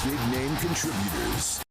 big-name contributors.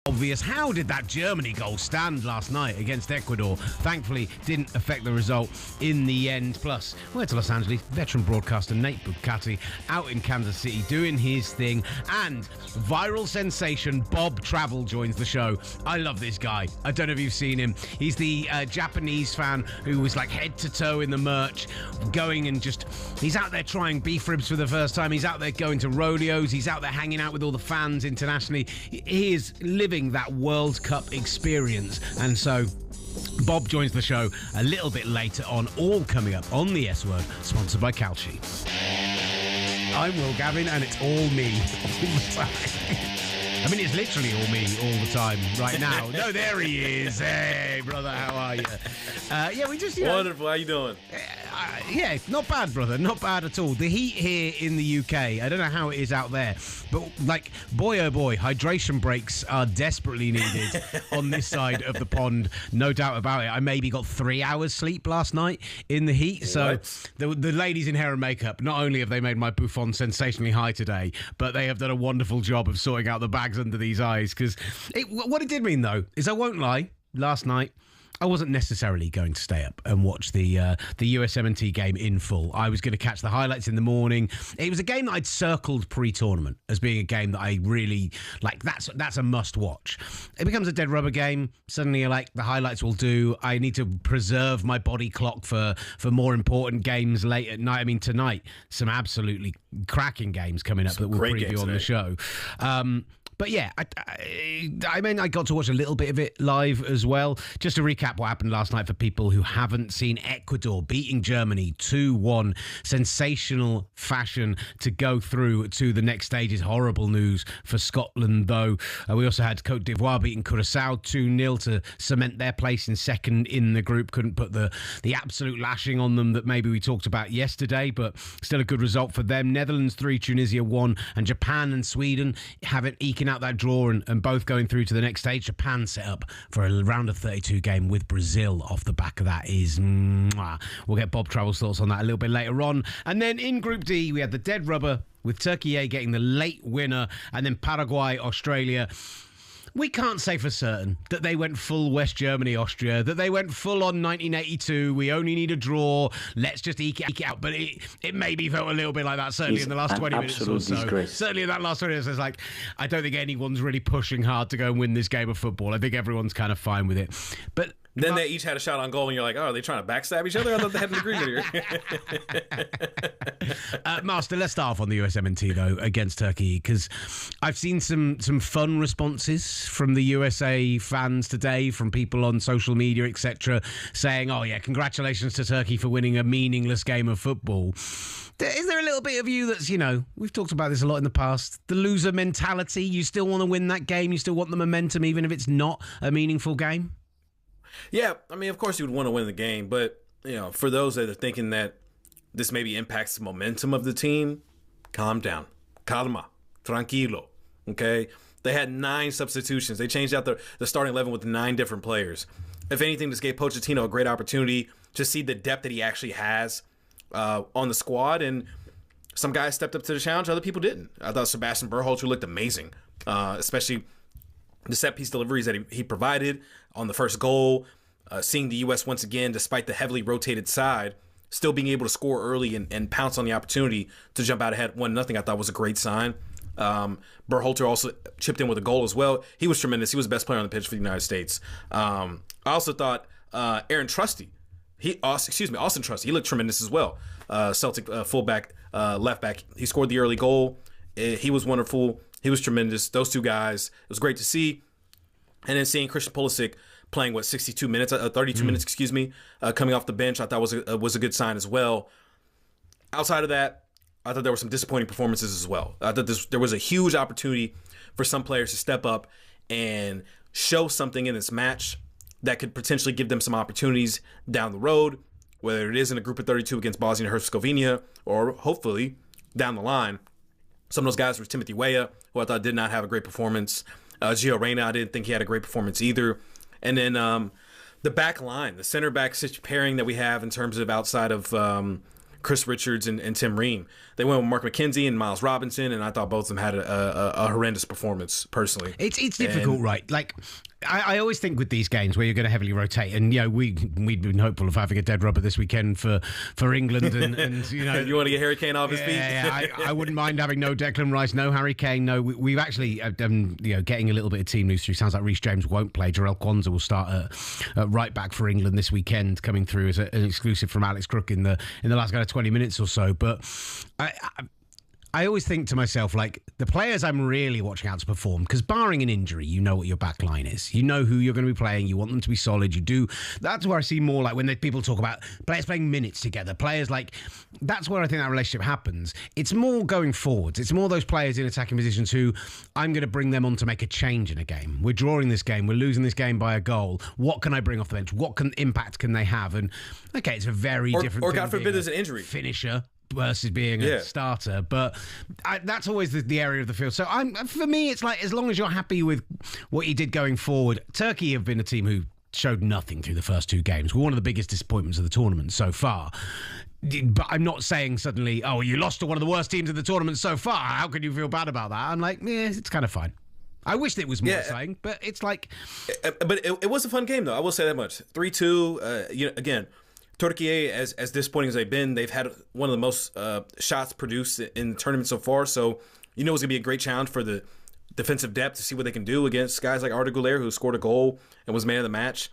Obvious. How did that Germany goal stand last night against Ecuador? Thankfully, didn't affect the result in the end. Plus, we're to Los Angeles, veteran broadcaster Nate Bukaty out in Kansas City doing his thing, and viral sensation Bob Travel joins the show. I love this guy. I don't know if you've seen him. He's the Japanese fan who was like head to toe in the merch, going and just, he's out there trying beef ribs for the first time. He's out there going to rodeos. He's out there hanging out with all the fans internationally. He is living that World Cup experience. And so Bob joins the show a little bit later on, all coming up on the S Word, sponsored by Calci. I'm Will Gavin, and it's all me all the time. I mean, it's literally all me all the time right now. No, there he is. Hey, brother, how are you? Yeah, we just... Wonderful. How you doing? Yeah, not bad, brother. Not bad at all. The heat here in the UK, I don't know how it is out there, but, like, boy, oh boy, hydration breaks are desperately needed on this side of the pond. No doubt about it. I maybe got 3 hours sleep last night in the heat. So the ladies in hair and makeup, not only have they made my bouffant sensationally high today, but they have done a wonderful job of sorting out the bags under these eyes. Because what it did mean, though, is I won't lie, last night, I wasn't necessarily going to stay up and watch the Usmnt game in full. I was going to catch the highlights in the morning. It was a game that I'd circled pre-tournament as being a game that I really like. That's a must-watch. It becomes a dead rubber game. Suddenly, you're like, the highlights will do. I need to preserve my body clock for more important games late at night. I mean, tonight, some absolutely cracking games coming up that we'll preview on the show. But yeah, I mean, I got to watch a little bit of it live as well. Just to recap what happened last night for people who haven't seen: Ecuador beating Germany 2-1. Sensational fashion to go through to the next stage. Is horrible news for Scotland, though. We also had Cote d'Ivoire beating Curaçao 2-0 to cement their place in second in the group. Couldn't put the absolute lashing on them that maybe we talked about yesterday, but still a good result for them. Netherlands 3, Tunisia 1, and Japan and Sweden haven't eking out that draw and both going through to the next stage. Japan set up for a round of 32 game with Brazil off the back of that. We'll get Bob Travel's thoughts on that a little bit later on. And then in Group D, we had the dead rubber with Turkey A getting the late winner, and then Paraguay, Australia. We can't say for certain that they went full West Germany, Austria, that they went full on 1982. We only need a draw. Let's just eke it out. But it maybe felt a little bit like that, certainly in the last 20 minutes or so. Disgrace. Certainly in that last 20 minutes, it's like, I don't think anyone's really pushing hard to go and win this game of football. I think everyone's kind of fine with it. But then they each had a shot on goal, and you're like, oh, are they trying to backstab each other? I thought they had an agreement here. Master, let's start off on the USMNT, though, against Turkey, because I've seen some fun responses from the USA fans today, from people on social media, etc., saying, oh, yeah, congratulations to Turkey for winning a meaningless game of football. Is there a little bit of you that's, we've talked about this a lot in the past, the loser mentality? You still want to win that game? You still want the momentum, even if it's not a meaningful game? Yeah, I mean, of course you would want to win the game, but, for those that are thinking that this maybe impacts the momentum of the team, calm down. Calma. Tranquilo. Okay? They had 9 substitutions. They changed out the starting 11 with 9 different players. If anything, this gave Pochettino a great opportunity to see the depth that he actually has on the squad, and some guys stepped up to the challenge, other people didn't. I thought Sebastian Berhalter looked amazing, especially the set-piece deliveries that he provided on the first goal, seeing the U.S. once again, despite the heavily rotated side, still being able to score early and pounce on the opportunity to jump out ahead 1-0, I thought was a great sign. Berhalter also chipped in with a goal as well. He was tremendous. He was the best player on the pitch for the United States. I also thought Austin Trusty, he looked tremendous as well. Celtic fullback, left back. He scored the early goal. He was wonderful. He was tremendous. Those two guys, it was great to see. And then seeing Christian Pulisic playing 32 minutes, 32 minutes, excuse me, coming off the bench, I thought was a good sign as well. Outside of that, I thought there were some disappointing performances as well. I thought there was a huge opportunity for some players to step up and show something in this match that could potentially give them some opportunities down the road, whether it is in a group of 32 against Bosnia and Herzegovina or hopefully down the line. Some of those guys were Timothy Weah, who I thought did not have a great performance. Gio Reyna, I didn't think he had a great performance either. And then the back line, the center back pairing that we have in terms of outside of Chris Richards and Tim Ream. They went with Mark McKenzie and Miles Robinson, and I thought both of them had a horrendous performance personally. It's difficult, right? Like, I always think with these games where you're going to heavily rotate, and we'd been hopeful of having a dead rubber this weekend for England, and you want to get Harry Kane off his feet. Yeah, I wouldn't mind having no Declan Rice, no Harry Kane, no. We've actually getting a little bit of team news through. Sounds like Reece James won't play. Jarell Kwanzaa will start at right back for England this weekend, coming through as an exclusive from Alex Crook in the last kind of 20 minutes or so. But I always think to myself, like, the players I'm really watching out to perform, because barring an injury, you know what your back line is. You know who you're going to be playing. You want them to be solid. You do. That's where I see more, like, when people talk about players playing minutes together, players, like, that's where I think that relationship happens. It's more going forwards. It's more those players in attacking positions who I'm going to bring them on to make a change in a game. We're drawing this game. We're losing this game by a goal. What can I bring off the bench? What impact can they have? And, okay, it's a very different or thing. God forbid there's an injury. Finisher versus being a starter, but that's always the area of the field. So for me, it's like, as long as you're happy with what you did going forward. Turkey have been a team who showed nothing through the first two games. We're one of the biggest disappointments of the tournament so far. But I'm not saying suddenly, oh, you lost to one of the worst teams in the tournament so far. How can you feel bad about that? I'm like, yeah, it's kind of fine. I wish it was more exciting, but it's like... But it was a fun game, though. I will say that much. 3-2, again... Turkey, as disappointing as they've been, they've had one of the most shots produced in the tournament so far. So, it's going to be a great challenge for the defensive depth to see what they can do against guys like Arda Güler, who scored a goal and was man of the match.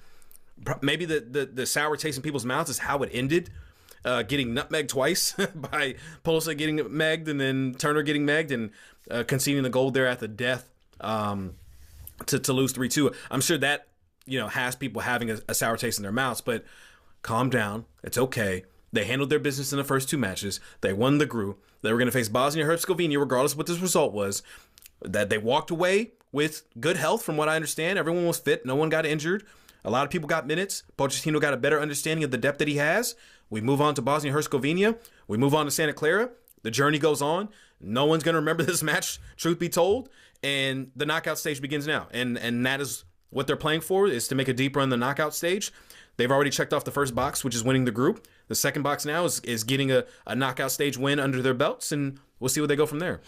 Maybe the sour taste in people's mouths is how it ended, getting nutmegged twice by Pulisic getting megged and then Turner getting megged and conceding the goal there at the death to lose 3-2. I'm sure that has people having a sour taste in their mouths, but calm down. It's okay. They handled their business in the first two matches. They won the group. They were going to face Bosnia and Herzegovina regardless of what this result was. That they walked away with good health from what I understand. Everyone was fit. No one got injured. A lot of people got minutes. Pochettino got a better understanding of the depth that he has. We move on to Bosnia and Herzegovina. We move on to Santa Clara. The journey goes on. No one's going to remember this match, truth be told. And the knockout stage begins now. And that is what they're playing for, is to make a deep run in the knockout stage. They've already checked off the first box, which is winning the group. The second box now is getting a knockout stage win under their belts, and we'll see where they go from there.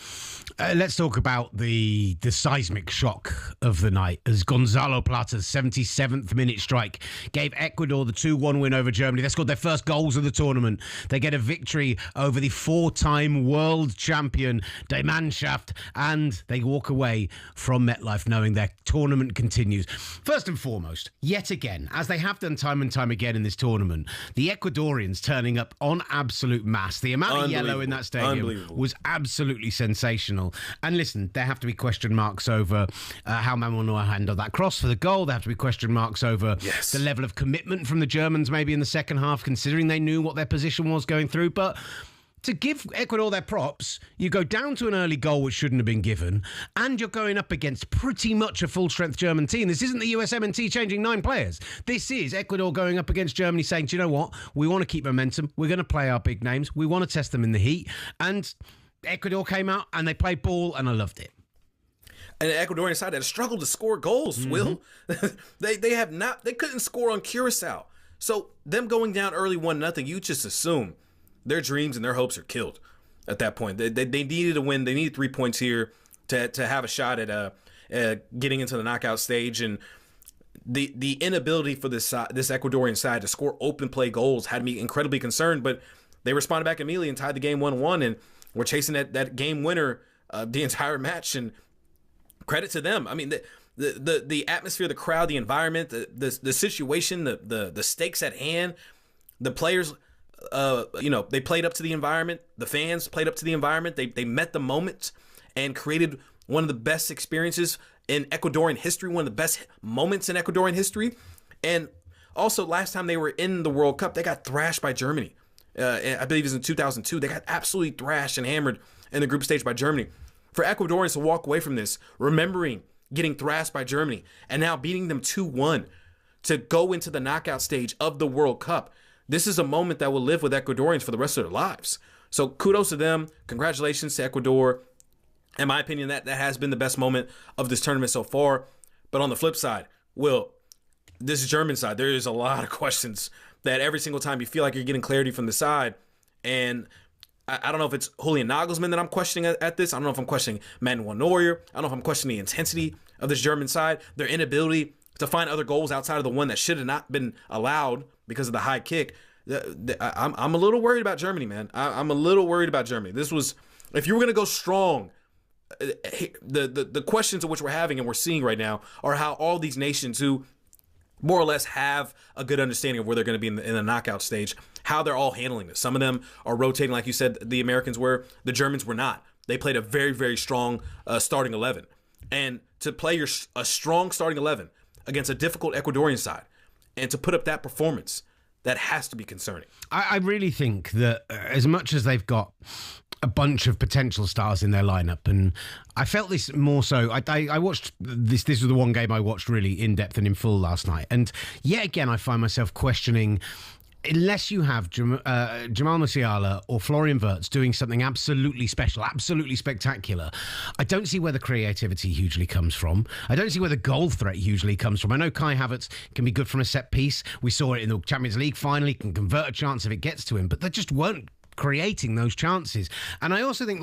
Let's talk about the seismic shock of the night as Gonzalo Plata's 77th minute strike gave Ecuador the 2-1 win over Germany. They scored their first goals of the tournament. They get a victory over the four-time world champion Die Mannschaft, and they walk away from MetLife knowing their tournament continues. First and foremost, yet again, as they have done time and time again in this tournament, the Ecuadorians turning up en absolute mass. The amount of yellow in that stadium was absolutely sensational. And listen, there have to be question marks over how Manuel handled that cross for the goal. There have to be question marks over the level of commitment from the Germans maybe in the second half, considering they knew what their position was going through. But to give Ecuador their props, you go down to an early goal which shouldn't have been given, and you're going up against pretty much a full-strength German team. This isn't the USMNT changing 9 players. This is Ecuador going up against Germany saying, do you know what? We want to keep momentum. We're going to play our big names. We want to test them in the heat. And Ecuador came out and they played ball, and I loved it. And the Ecuadorian side had struggled to score goals, Will. They couldn't score on Curacao. So them going down early 1-0, you just assume their dreams and their hopes are killed at that point. They needed a win. They needed 3 points here to have a shot at getting into the knockout stage. And the inability for this Ecuadorian side to score open play goals had me incredibly concerned. But they responded back immediately and tied the game 1-1. And we're chasing that game winner the entire match, and credit to them. I mean, the atmosphere, the crowd, the environment, the situation, the stakes at hand, the players, they played up to the environment. The fans played up to the environment. They met the moment and created one of the best experiences in Ecuadorian history, one of the best moments in Ecuadorian history. And also, last time they were in the World Cup, they got thrashed by Germany. I believe it was in 2002. They got absolutely thrashed and hammered in the group stage by Germany. For Ecuadorians to walk away from this, remembering getting thrashed by Germany and now beating them 2-1 to go into the knockout stage of the World Cup, this is a moment that will live with Ecuadorians for the rest of their lives. So kudos to them. Congratulations to Ecuador. In my opinion, that has been the best moment of this tournament so far. But on the flip side, Will, this German side, there is a lot of questions that every single time you feel like you're getting clarity from the side. And I don't know if it's Julian Nagelsmann that I'm questioning at this. I don't know if I'm questioning Manuel Neuer. I don't know if I'm questioning the intensity of this German side, their inability to find other goals outside of the one that should have not been allowed because of the high kick. I'm a little worried about Germany, man. I'm a little worried about Germany. This was, if you were going to go strong, the questions of which we're having and we're seeing right now are how all these nations who more or less have a good understanding of where they're going to be in the knockout stage, how they're all handling this. Some of them are rotating, like you said, the Americans were. The Germans were not. They played a very, very strong starting 11. And to play a strong starting 11 against a difficult Ecuadorian side and to put up that performance, that has to be concerning. I really think that as much as they've got a bunch of potential stars in their lineup, and I felt this more so. I watched this. This was the one game I watched really in depth and in full last night, and yet again I find myself questioning. Unless you have Jamal Musiala or Florian Wirtz doing something absolutely special, absolutely spectacular, I don't see where the creativity hugely comes from. I don't see where the goal threat hugely comes from. I know Kai Havertz can be good from a set piece. We saw it in the Champions League final. He can convert a chance if it gets to him, but they just weren't creating those chances. And I also think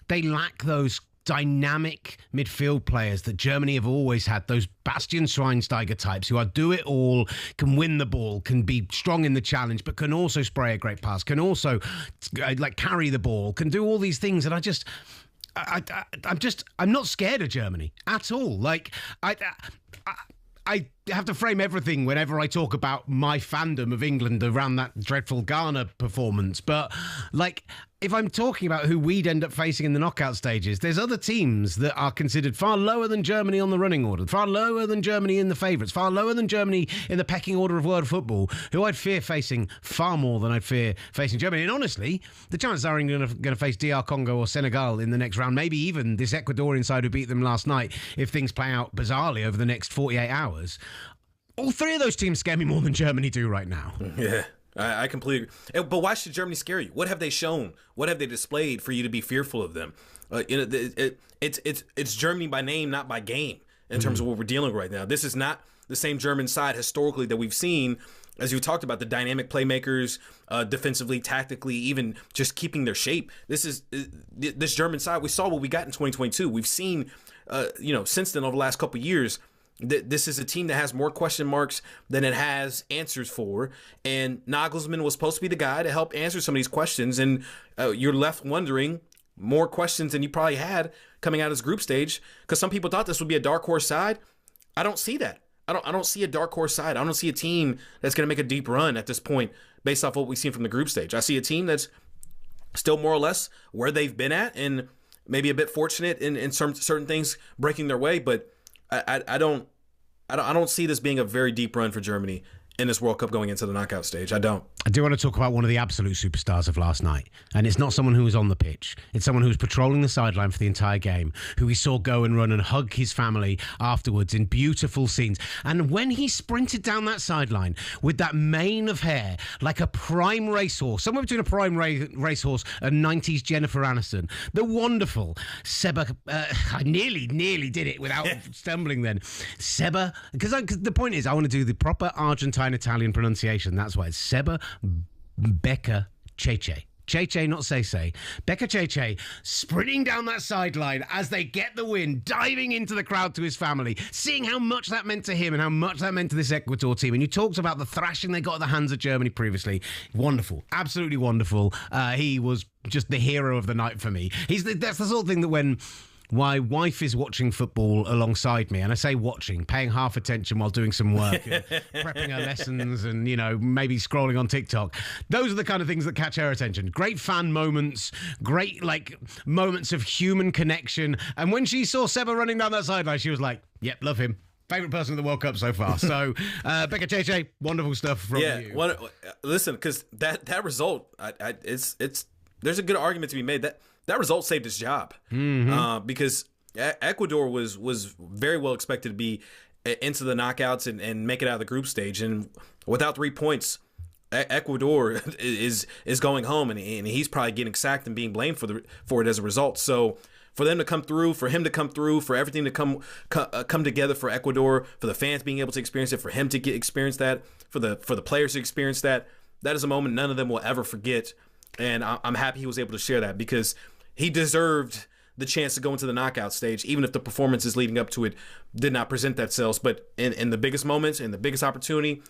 they lack those dynamic midfield players that Germany have always had, those Bastian Schweinsteiger types who are do it all, can win the ball, can be strong in the challenge, but can also spray a great pass, can also carry the ball, can do all these things. And I'm not scared of Germany at all. I have to frame everything whenever I talk about my fandom of England around that dreadful Ghana performance. But if I'm talking about who we'd end up facing in the knockout stages, there's other teams that are considered far lower than Germany on the running order, far lower than Germany in the favourites, far lower than Germany in the pecking order of world football, who I'd fear facing far more than I'd fear facing Germany. And honestly, the chances are England going to face DR Congo or Senegal in the next round, maybe even this Ecuadorian side who beat them last night, if things play out bizarrely over the next 48 hours. All three of those teams scare me more than Germany do right now. Yeah. I completely agree. But why should Germany scare you? What have they shown? What have they displayed for you to be fearful of them? It's Germany by name, not by game, in terms of what we're dealing with right now. This is not the same German side historically that we've seen, as you talked about, the dynamic playmakers, defensively, tactically, even just keeping their shape. This German side, we saw what we got in 2022. We've seen, since then over the last couple of years, this is a team that has more question marks than it has answers for, and Nagelsmann was supposed to be the guy to help answer some of these questions, and you're left wondering more questions than you probably had coming out of this group stage, because some people thought this would be a dark horse side. I don't see that. I don't see a dark horse side. I don't see a team that's going to make a deep run at this point based off what we've seen from the group stage. I see a team that's still more or less where they've been at, and maybe a bit fortunate in certain things breaking their way, but I don't see this being a very deep run for Germany in this World Cup going into the knockout stage. I don't. I do want to talk about one of the absolute superstars of last night. And it's not someone who was on the pitch. It's someone who was patrolling the sideline for the entire game, who we saw go and run and hug his family afterwards in beautiful scenes. And when he sprinted down that sideline with that mane of hair, like a prime racehorse, somewhere between a prime racehorse and 90s Jennifer Aniston, the wonderful Seba, I nearly did it without stumbling then. Seba, because the point is, I want to do the proper Argentine Italian pronunciation. That's why it's Seba Becca Cheche. Che, not Say, Becca Che, sprinting down that sideline as they get the win, diving into the crowd to his family, seeing how much that meant to him and how much that meant to this Ecuador team. And you talked about the thrashing they got at the hands of Germany previously. Wonderful. Absolutely wonderful. He was just the hero of the night for me. That's the sort of thing that when my wife is watching football alongside me, and I say watching, paying half attention while doing some work, and prepping her lessons and, maybe scrolling on TikTok. Those are the kind of things that catch her attention. Great fan moments, great, moments of human connection. And when she saw Seba running down that sideline, she was like, yep, love him. Favourite person in the World Cup so far. So, Becca Che, wonderful stuff from you. Listen, because that result, there's a good argument to be made that result saved his job, because Ecuador was very well expected to be into the knockouts and make it out of the group stage, and without 3 points, Ecuador is going home, and he's probably getting sacked and being blamed for it as a result. So for them to come through, for him to come through, for everything to come together for Ecuador, for the fans being able to experience it, for him to experience that, for the players to experience that is a moment none of them will ever forget. And I'm happy he was able to share that, because he deserved the chance to go into the knockout stage, even if the performances leading up to it did not present themselves. But in the biggest moments, in the biggest opportunity,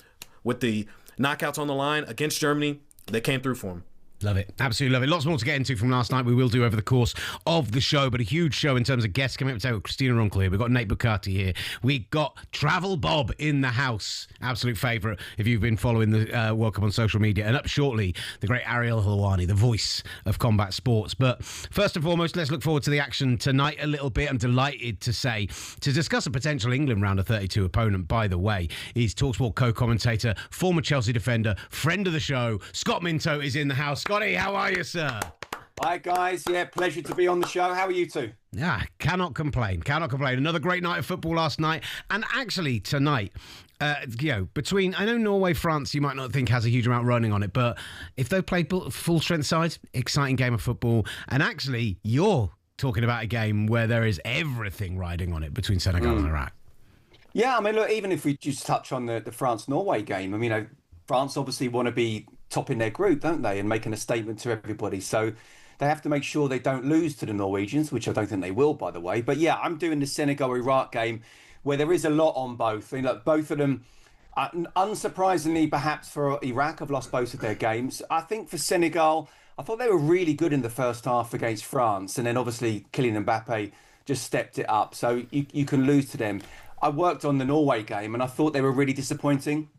with the knockouts on the line against Germany, they came through for him. Love it. Absolutely love it. Lots more to get into from last night. We will do over the course of the show, but a huge show in terms of guests coming up today with Christina Unkel here. We've got Nate Bukaty here. We got Travel Bob in the house. Absolute favourite if you've been following the World Cup on social media. And up shortly, the great Ariel Helwani, the voice of combat sports. But first and foremost, let's look forward to the action tonight a little bit. I'm delighted to discuss a potential England round of 32 opponent, by the way, is talkSPORT co-commentator, former Chelsea defender, friend of the show, Scott Minto is in the house. Scotty, how are you, sir? Hi, guys. Yeah, pleasure to be on the show. How are you two? Yeah, cannot complain. Another great night of football last night. And actually, tonight, between, I know Norway, France, you might not think has a huge amount running on it, but if they play full strength sides, exciting game of football. And actually, you're talking about a game where there is everything riding on it between Senegal and Iraq. Yeah, I mean, look, even if we just touch on the France-Norway game, I mean, France obviously want to be top in their group, don't they, and making a statement to everybody. So they have to make sure they don't lose to the Norwegians, which I don't think they will, by the way. But yeah, I'm doing the Senegal-Iraq game where there is a lot on both. I mean, look, both of them, unsurprisingly, perhaps for Iraq, have lost both of their games. I think for Senegal, I thought they were really good in the first half against France. And then obviously Kylian Mbappe just stepped it up. So you can lose to them. I worked on the Norway game and I thought they were really disappointing.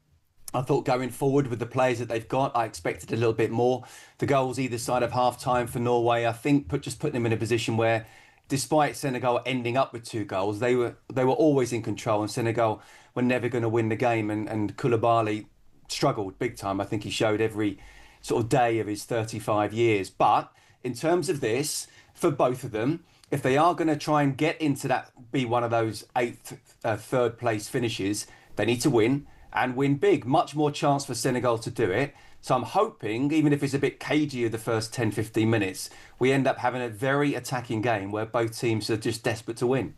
I thought going forward with the players that they've got, I expected a little bit more. The goals either side of half-time for Norway, I think, just putting them in a position where, despite Senegal ending up with 2 goals, they were always in control, and Senegal were never going to win the game. And Koulibaly struggled big time. I think he showed every sort of day of his 35 years. But in terms of this, for both of them, if they are going to try and get into that, be one of those 8th, 3rd place finishes, they need to win. And win big. Much more chance for Senegal to do it. So I'm hoping, even if it's a bit cagey of the first 10, 15 minutes, we end up having a very attacking game where both teams are just desperate to win.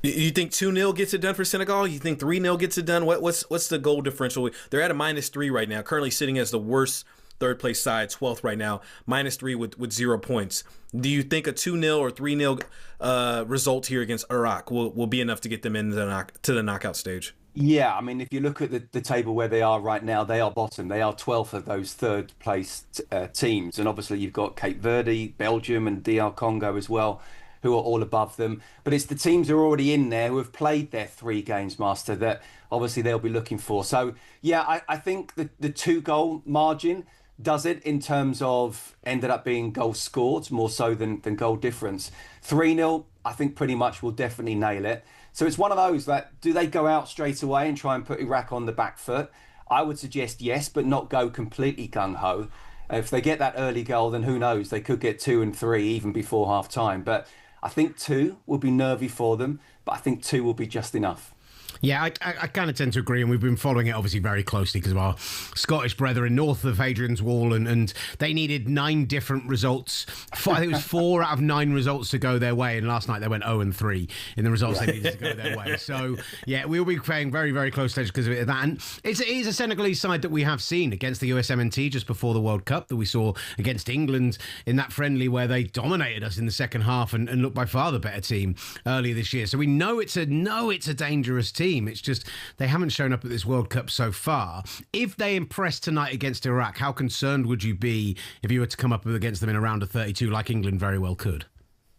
You think 2-0 gets it done for Senegal? You think 3-0 gets it done? What's the goal differential? They're at a -3 right now, currently sitting as the worst 3rd place side, 12th right now, -3 with 0 points. Do you think a 2-0 or 3-0 result here against Iraq will be enough to get them into the knockout stage? Yeah, I mean, if you look at the table where they are right now, they are bottom. They are 12th of those 3rd place teams. And obviously you've got Cape Verde, Belgium and DR Congo as well, who are all above them. But it's the teams who are already in there who have played their 3 games, Master, that obviously they'll be looking for. So, yeah, I think the 2-goal margin does it in terms of ended up being goals scored more so than goal difference. 3-0, I think pretty much will definitely nail it. So it's one of those that, do they go out straight away and try and put Iraq on the back foot? I would suggest yes, but not go completely gung-ho. If they get that early goal, then who knows? They could get 2 and 3 even before half-time. But I think 2 will be nervy for them, but I think 2 will be just enough. Yeah, I kind of tend to agree, and we've been following it obviously very closely because of our Scottish brethren north of Hadrian's Wall, and they needed 9 different results I think it was 4 out of 9 results to go their way, and last night they went 0-3 in the results they needed to go their way. So, yeah, we'll be paying very, very close attention because of that. And it is a Senegalese side that we have seen against the Usmnt just before the World Cup, that we saw against England in that friendly where they dominated us in the second half and looked by far the better team earlier this year. So we know it's a dangerous team. It's just they haven't shown up at this World Cup so far. If they impress tonight against Iraq, how concerned would you be if you were to come up against them in a round of 32 like England very well could?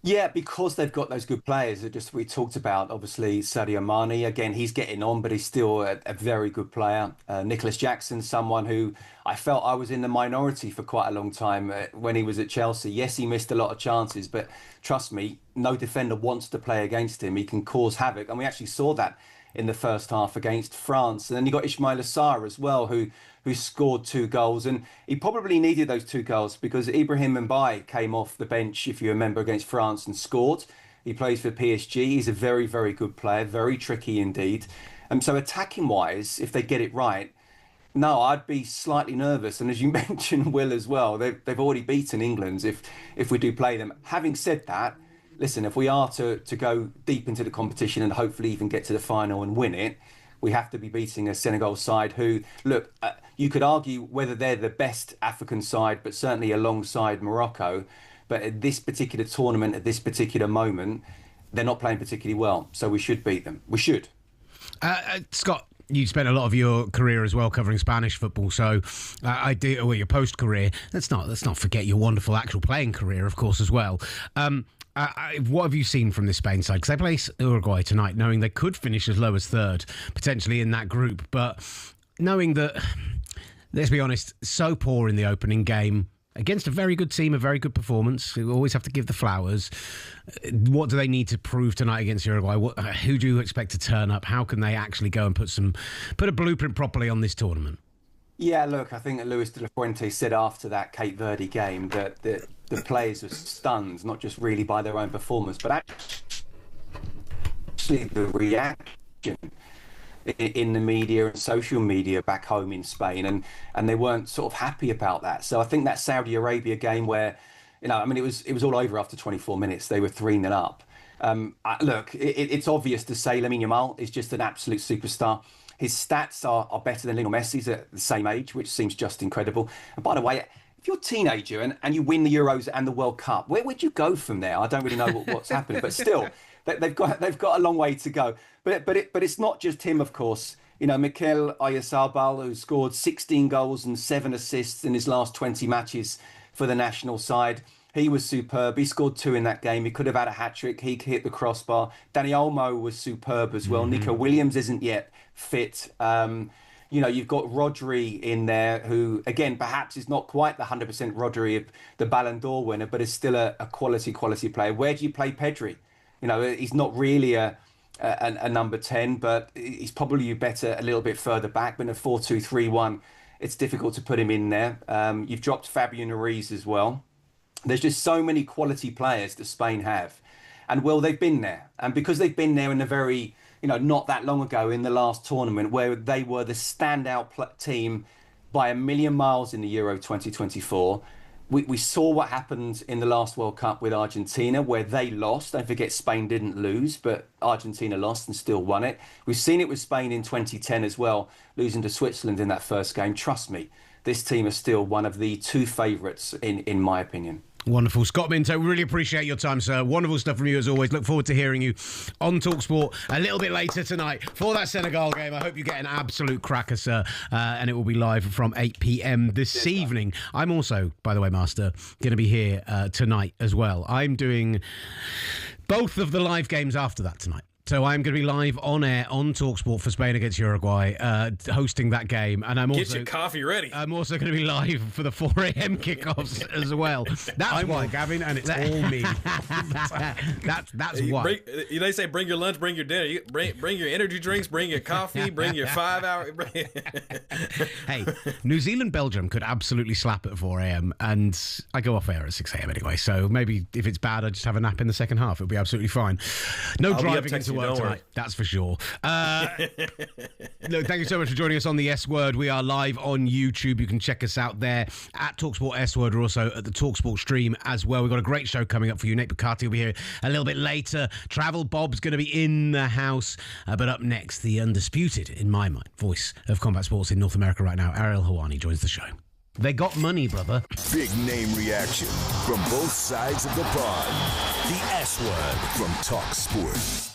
Yeah, because they've got those good players that just we talked about. Obviously, Sadio Mane, again, he's getting on, but he's still a very good player. Nicholas Jackson, someone who I felt I was in the minority for quite a long time when he was at Chelsea. Yes, he missed a lot of chances, but trust me, no defender wants to play against him. He can cause havoc. And we actually saw that in the first half against France. And then you got Ismaïla Sarr as well, who scored 2 goals. And he probably needed those 2 goals because Ibrahim Mbaye came off the bench, if you remember, against France and scored. He plays for PSG. He's a very, very good player, very tricky indeed. And so attacking-wise, if they get it right, no, I'd be slightly nervous. And as you mentioned, Will, as well, they've already beaten England if we do play them. Having said that, listen, if we are to go deep into the competition and hopefully even get to the final and win it, we have to be beating a Senegal side who, look, you could argue whether they're the best African side, but certainly alongside Morocco. But at this particular tournament, at this particular moment, they're not playing particularly well. So we should beat them. We should. Scott, you spent a lot of your career as well covering Spanish football, so I did. Well, your post-career. Let's not forget your wonderful actual playing career, of course, as well. What have you seen from this Spain side? Because they play Uruguay tonight, knowing they could finish as low as 3rd, potentially in that group. But knowing that, let's be honest, so poor in the opening game against a very good team, a very good performance. We always have to give the flowers. What do they need to prove tonight against Uruguay? Who do you expect to turn up? How can they actually go and put a blueprint properly on this tournament? Yeah, look, I think that Luis de la Fuente said after that Cape Verde game that the players were stunned, not just really by their own performance, but actually the reaction in the media and social media back home in Spain, and they weren't sort of happy about that. So I think that Saudi Arabia game where, it was all over after 24 minutes. They were 3-0 up. Look, it's obvious to say Lamine Yamal is just an absolute superstar. His stats are better than Lionel Messi's at the same age, which seems just incredible. And by the way, if you're a teenager and you win the Euros and the World Cup, where would you go from there? I don't really know what's happening, but still, they've got a long way to go. But it's not just him, of course. Mikel Oyarzabal, who scored 16 goals and 7 assists in his last 20 matches for the national side. He was superb. He scored 2 in that game. He could have had a hat-trick. He hit the crossbar. Dani Olmo was superb as well. Nico Williams isn't yet fit. You've got Rodri in there, who, again, perhaps is not quite the 100% Rodri of the Ballon d'Or winner, but is still a quality player. Where do you play Pedri? He's not really a number 10, but he's probably better a little bit further back. But in a 4-2-3-1, it's difficult to put him in there. You've dropped Fabian Ruiz as well. There's just so many quality players that Spain have. And, well, they've been there. And because they've been there in a very, not that long ago in the last tournament where they were the standout team by a million miles in the Euro 2024, we saw what happened in the last World Cup with Argentina where they lost. Don't forget Spain didn't lose, but Argentina lost and still won it. We've seen it with Spain in 2010 as well, losing to Switzerland in that first game. Trust me, this team is still one of the 2 favourites in my opinion. Wonderful. Scott Minto, really appreciate your time, sir. Wonderful stuff from you as always. Look forward to hearing you on talkSPORT a little bit later tonight for that Senegal game. I hope you get an absolute cracker, sir. And it will be live from 8 p.m. this evening. I'm also, by the way, Master, going to be here tonight as well. I'm doing both of the live games after that tonight. So I'm going to be live on air on talkSPORT for Spain against Uruguay, hosting that game. And I'm also get your coffee ready. I'm also going to be live for the 4 a.m. kickoffs as well. That's why, Gavin, and it's all me. That's why. They say bring your lunch, bring your dinner, bring your energy drinks, bring your coffee, bring your 5 hour. Hey, New Zealand Belgium could absolutely slap at 4 a.m. and I go off air at 6 a.m. anyway. So maybe if it's bad, I just have a nap in the second half. It'll be absolutely fine. No driving into to you, work don't tonight. worry. That's for sure. Look, thank you so much for joining us on the S Word. We are live on YouTube. You can check us out there at talkSPORT S Word. We're also at the talkSPORT stream as well. We've got a great show coming up for you. Nate Bukaty will be here a little bit later. Travel Bob's going to be in the house. But up next, the undisputed, in my mind, voice of combat sports in North America right now, Ariel Helwani joins the show. They got money, brother. Big name reaction from both sides of the pond. The S Word from talkSPORT.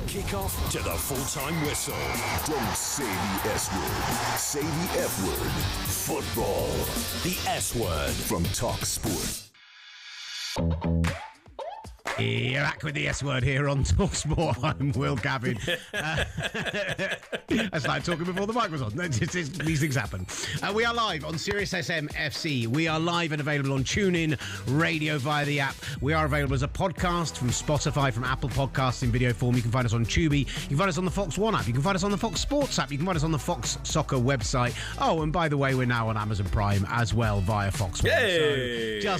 Kickoff to the full-time whistle. Don't say the S word. Say the F word. Football. The S word from talkSPORT. You're back with the S word here on talkSPORT. I'm Will Gavin. I started talking before the mic was on. These things happen. We are live on SiriusXM FC. We are live and available on TuneIn Radio via the app. We are available as a podcast from Spotify, from Apple Podcasts in video form. You can find us on Tubi. You can find us on the Fox One app. You can find us on the Fox Sports app. You can find us on the Fox Soccer website. Oh, and by the way, we're now on Amazon Prime as well via Fox One. Yay! So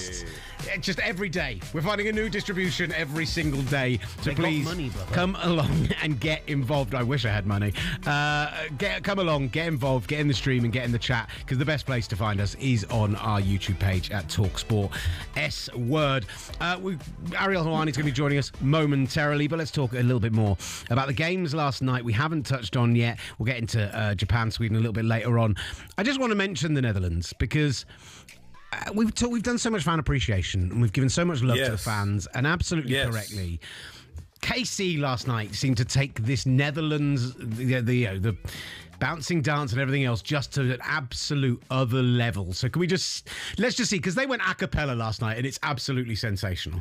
just every day. We're finding a new distribution every single day. So please come along and get involved. I wish I had money. Come along, get involved, get in the stream and get in the chat, because the best place to find us is on our YouTube page at talkSPORT S Word. Ariel Helwani is going to be joining us momentarily, but let's talk a little bit more about the games last night we haven't touched on yet. We'll get into Japan, Sweden a little bit later on. I just want to mention the Netherlands because we've done so much fan appreciation and we've given so much love to the fans, and absolutely correctly. KC last night seemed to take this Netherlands, the bouncing dance and everything else, just to an absolute other level. So can we let's just see, because they went a cappella last night and it's absolutely sensational.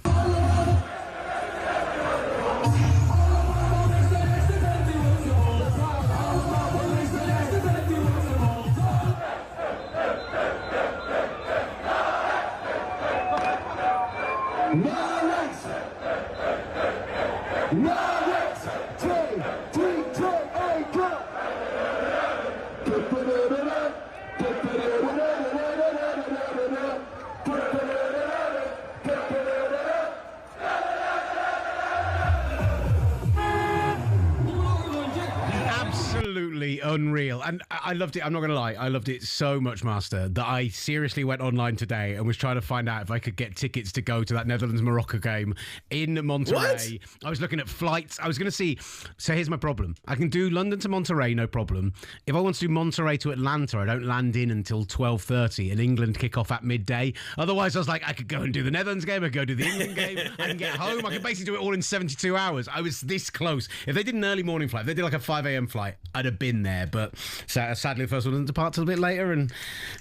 Absolutely unreal. And I loved it. I'm not going to lie. I loved it so much, Master, that I seriously went online today and was trying to find out if I could get tickets to go to that Netherlands-Morocco game in Monterrey. What? I was looking at flights. I was going to see. So here's my problem. I can do London to Monterrey, no problem. If I want to do Monterrey to Atlanta, I don't land in until 12:30 and England kick off at midday. Otherwise, I was like, I could go and do the Netherlands game. I could go do the England game. I can get home. I can basically do it all in 72 hours. I was this close. If they did an early morning flight, if they did like a 5 a.m. flight, I'd have been there. But sadly, the first one doesn't depart till a bit later. And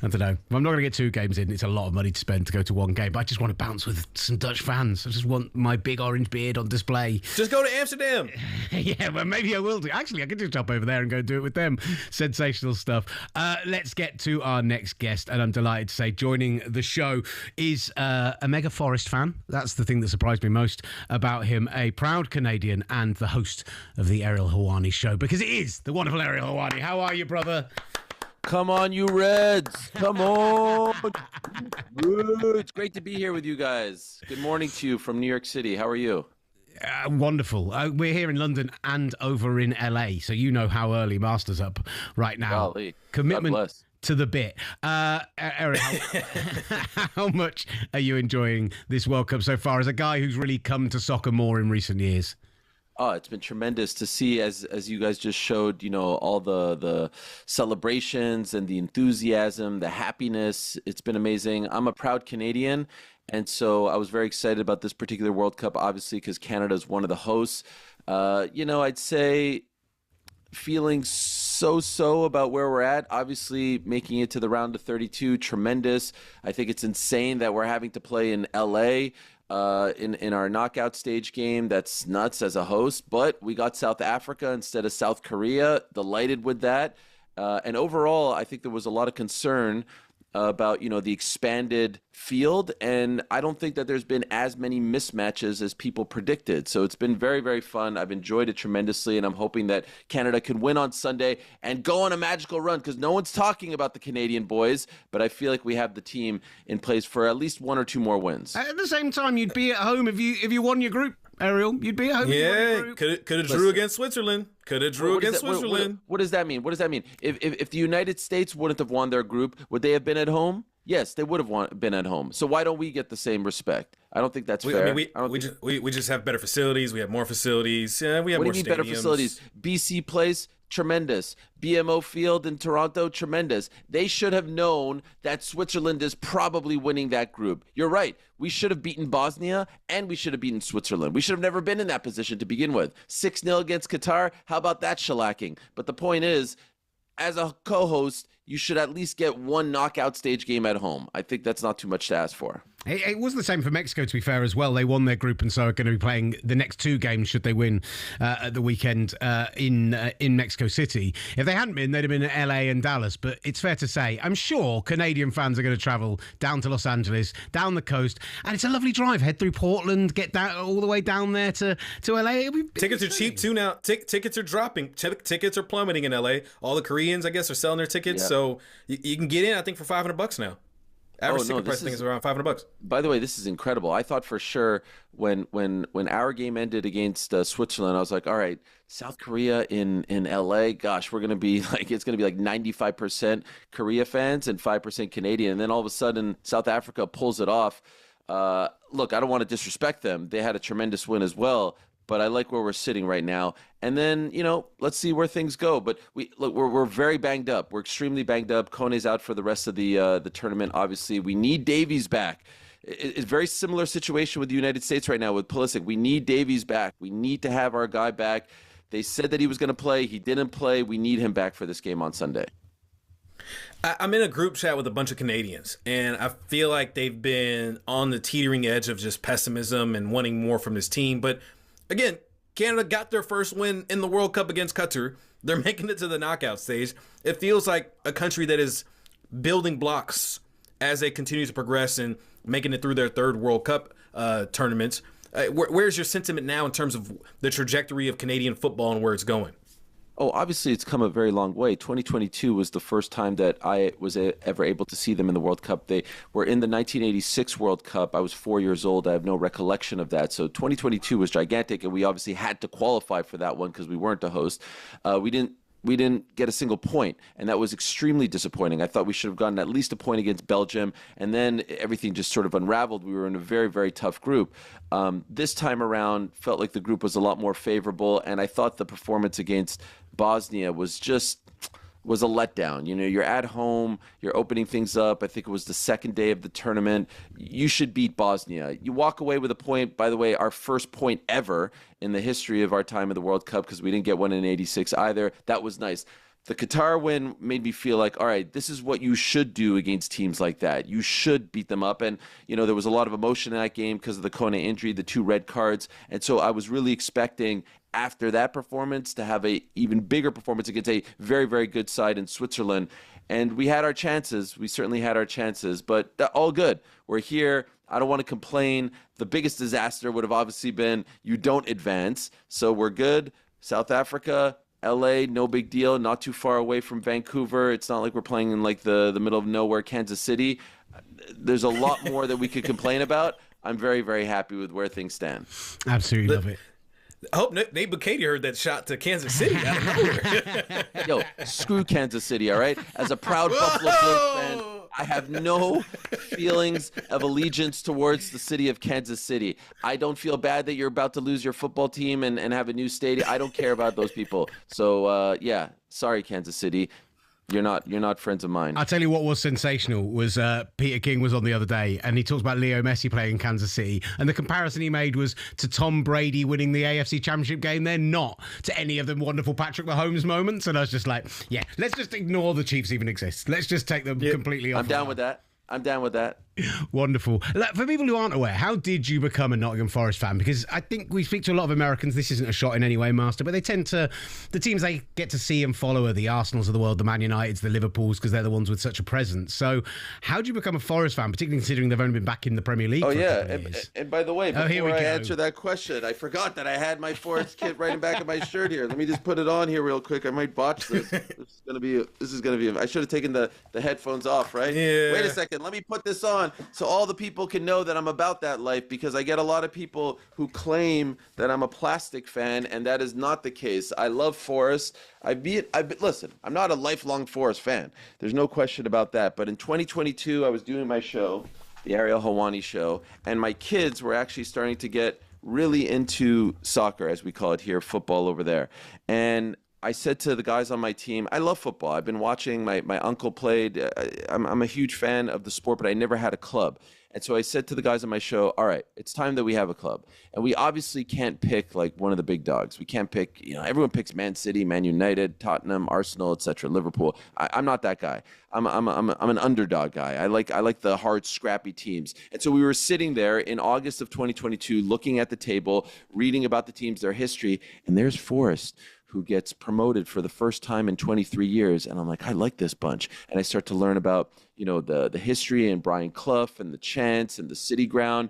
I don't know. I'm not going to get 2 games in. It's a lot of money to spend to go to 1 game. But I just want to bounce with some Dutch fans. I just want my big orange beard on display. Just go to Amsterdam. Yeah, well, maybe I will do. Actually, I could just hop over there and go do it with them. Sensational stuff. Let's get to our next guest. And I'm delighted to say joining the show is a mega Forest fan. That's the thing that surprised me most about him. A proud Canadian and the host of the Ariel Helwani show. Because it is the wonderful Ariel Helwani. How are you, brother? Come on, you Reds. Come on. It's great to be here with you guys. Good morning to you from New York City. How are you? Wonderful. We're here in London and over in LA, so you know how early Master's up right now. Golly. Commitment to the bit. Eric, how much are you enjoying this World Cup so far as a guy who's really come to soccer more in recent years? Oh, it's been tremendous to see, as you guys just showed, you know, all the celebrations and the enthusiasm, the happiness. It's been amazing. I'm a proud Canadian, and so I was very excited about this particular World Cup, obviously, because Canada is one of the hosts. You know, I'd say feeling so about where we're at. Obviously, making it to the round of 32, tremendous. I think it's insane that we're having to play in LA. In our knockout stage game. That's nuts as a host, but we got South Africa instead of South Korea. Delighted with that. And overall, I think there was a lot of concern about, you know, the expanded field, and I don't think that there's been as many mismatches as people predicted. So it's been very, very fun. I've enjoyed it tremendously, and I'm hoping that Canada can win on Sunday and go on a magical run, because no one's talking about the Canadian boys, but I feel like we have the team in place for at least 1 or 2 more wins. At the same time, you'd be at home if you won your group, Ariel. You'd be at home. Yeah, could have drew against Switzerland. Could have drew against Switzerland. What does that mean? What does that mean? If the United States wouldn't have won their group, would they have been at home? Yes, they would have been at home. So why don't we get the same respect? I don't think that's fair. I mean, we just have better facilities. We have more facilities. Yeah, we have more stadiums. What do you mean better facilities? BC Place, tremendous. BMO Field in Toronto, tremendous. They should have known that Switzerland is probably winning that group. You're right. We should have beaten Bosnia, and we should have beaten Switzerland. We should have never been in that position to begin with. 6-0 against Qatar. How about that shellacking? But the point is, as a co-host, you should at least get 1 knockout stage game at home. I think that's not too much to ask for. It was the same for Mexico, to be fair, as well. They won their group and so are going to be playing the next 2 games, should they win at the weekend in Mexico City. If they hadn't been, they'd have been in LA and Dallas. But it's fair to say, I'm sure Canadian fans are going to travel down to Los Angeles, down the coast, and it's a lovely drive. Head through Portland, get down all the way down there to LA. Tickets are cheap, too, now. Tickets are dropping. Tickets are plummeting in LA. All the Koreans, I guess, are selling their tickets. Yeah. So you can get in, I think, for $500 now. Average ticket price, I think, is around $500. By the way, this is incredible. I thought for sure when our game ended against Switzerland, I was like, all right, South Korea in LA, gosh, we're going to be like, it's going to be like 95% Korea fans and 5% Canadian. And then all of a sudden, South Africa pulls it off. Look, I don't want to disrespect them. They had a tremendous win as well. But I like where we're sitting right now. And then, you know, let's see where things go. But we're very banged up. We're extremely banged up. Kone's out for the rest of the tournament. Obviously, we need Davies back. It's a very similar situation with the United States right now with Pulisic. We need Davies back. We need to have our guy back. They said that he was going to play. He didn't play. We need him back for this game on Sunday. I'm in a group chat with a bunch of Canadians, and I feel like they've been on the teetering edge of just pessimism and wanting more from this team. But again, Canada got their first win in the World Cup against Qatar. They're making it to the knockout stage. It feels like a country that is building blocks as they continue to progress and making it through their third World Cup tournaments. Where's your sentiment now in terms of the trajectory of Canadian football and where it's going? Oh, obviously, it's come a very long way. 2022 was the first time that I was ever able to see them in the World Cup. They were in the 1986 World Cup. I was 4 years old. I have no recollection of that. So 2022 was gigantic, and we obviously had to qualify for that one because we weren't a host. We didn't get a single point, and that was extremely disappointing. I thought we should have gotten at least a point against Belgium, and then everything just sort of unraveled. We were in a very, very tough group. This time around, felt like the group was a lot more favorable, and I thought the performance against Bosnia was a letdown. You know, you're at home, you're opening things up. I think it was the second day of the tournament. You should beat Bosnia. You walk away with a point, by the way, our first point ever in the history of our time in the World Cup, because we didn't get one in 86 either. That was nice. The Qatar win made me feel like, all right, this is what you should do against teams like that. You should beat them up. And, you know, there was a lot of emotion in that game because of the Kone injury, the 2 red cards. And so I was really expecting after that performance to have a even bigger performance against a very, very good side in Switzerland. And we had our chances. We certainly had our chances, but all good. We're here. I don't want to complain. The biggest disaster would have obviously been you don't advance. So we're good. South Africa, LA, no big deal, not too far away from Vancouver. It's not like we're playing in like the middle of nowhere, Kansas City. There's a lot more that we could complain about. I'm very, very happy with where things stand. Absolutely love it. I hope Nate Bukaty heard that shot to Kansas City out of nowhere. Yo, screw Kansas City, all right? As a proud Buffalo Bills fan, I have no feelings of allegiance towards the city of Kansas City. I don't feel bad that you're about to lose your football team and have a new stadium. I don't care about those people. So, yeah, sorry, Kansas City. You're not friends of mine. I'll tell you what was sensational was Peter King was on the other day and he talks about Leo Messi playing in Kansas City, and the comparison he made was to Tom Brady winning the AFC Championship game. They're not to any of the wonderful Patrick Mahomes moments, and I was just like, yeah, let's just ignore the Chiefs even exist. Let's just take them completely off. I'm down with that. I'm down with that. Wonderful. For people who aren't aware, how did you become a Nottingham Forest fan? Because I think we speak to a lot of Americans. This isn't a shot in any way, Master, but they tend to, the teams they get to see and follow are the Arsenals of the world, the Man Uniteds, the Liverpools, because they're the ones with such a presence. So how did you become a Forest fan, particularly considering they've only been back in the Premier League for a couple of years? And by the way, before I answer that question, I forgot that I had my Forest kit right in back of my shirt here. Let me just put it on here real quick. I might botch this. This is gonna be. I should have taken the headphones off, right? Yeah. Wait a second. Let me put this on so all the people can know that I'm about that life, because I get a lot of people who claim that I'm a plastic fan, and that is not the case. I love Forest. Listen, I'm not a lifelong Forest fan. There's no question about that. But in 2022, I was doing my show, the Ariel Helwani show, and my kids were actually starting to get really into soccer, as we call it here, football over there. And I said to the guys on my team, I love football. I've been watching. My uncle played. I'm a huge fan of the sport, but I never had a club. And so I said to the guys on my show, all right, it's time that we have a club. And we obviously can't pick like one of the big dogs. We can't pick, everyone picks Man City, Man United, Tottenham, Arsenal, etc., Liverpool. I'm not that guy. I'm an underdog guy. I like the hard, scrappy teams. And so we were sitting there in August of 2022, looking at the table, reading about the teams, their history, and there's Forest, who gets promoted for the first time in 23 years. And I'm like, I like this bunch. And I start to learn about, the history and Brian Clough and the chants and the City Ground.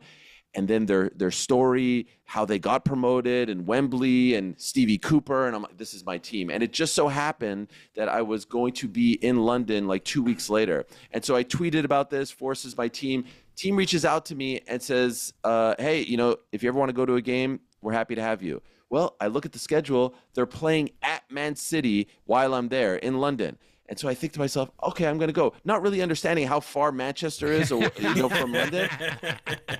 And then their story, how they got promoted, and Wembley and Stevie Cooper. And I'm like, this is my team. And it just so happened that I was going to be in London like 2 weeks later. And so I tweeted about this, Force is my team. Team reaches out to me and says, hey, if you ever want to go to a game, we're happy to have you. Well, I look at the schedule. They're playing at Man City while I'm there in London. And so I think to myself, okay, I'm going to go. Not really understanding how far Manchester is from London.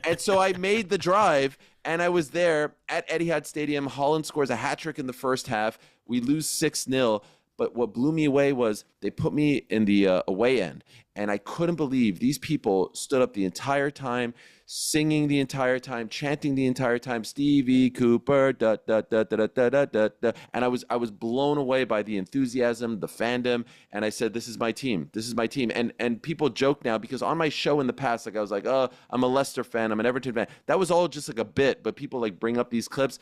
And so I made the drive, and I was there at Etihad Stadium. Holland scores a hat trick in the first half. We lose 6-0. But what blew me away was they put me in the away end, and I couldn't believe these people stood up the entire time, singing the entire time, chanting the entire time, Stevie Cooper, da da da da da da da da. And I was blown away by the enthusiasm, the fandom, and I said, "This is my team. This is my team." And people joke now because on my show in the past, like I was like, "Oh, I'm a Leicester fan. I'm an Everton fan." That was all just like a bit, but people like bring up these clips.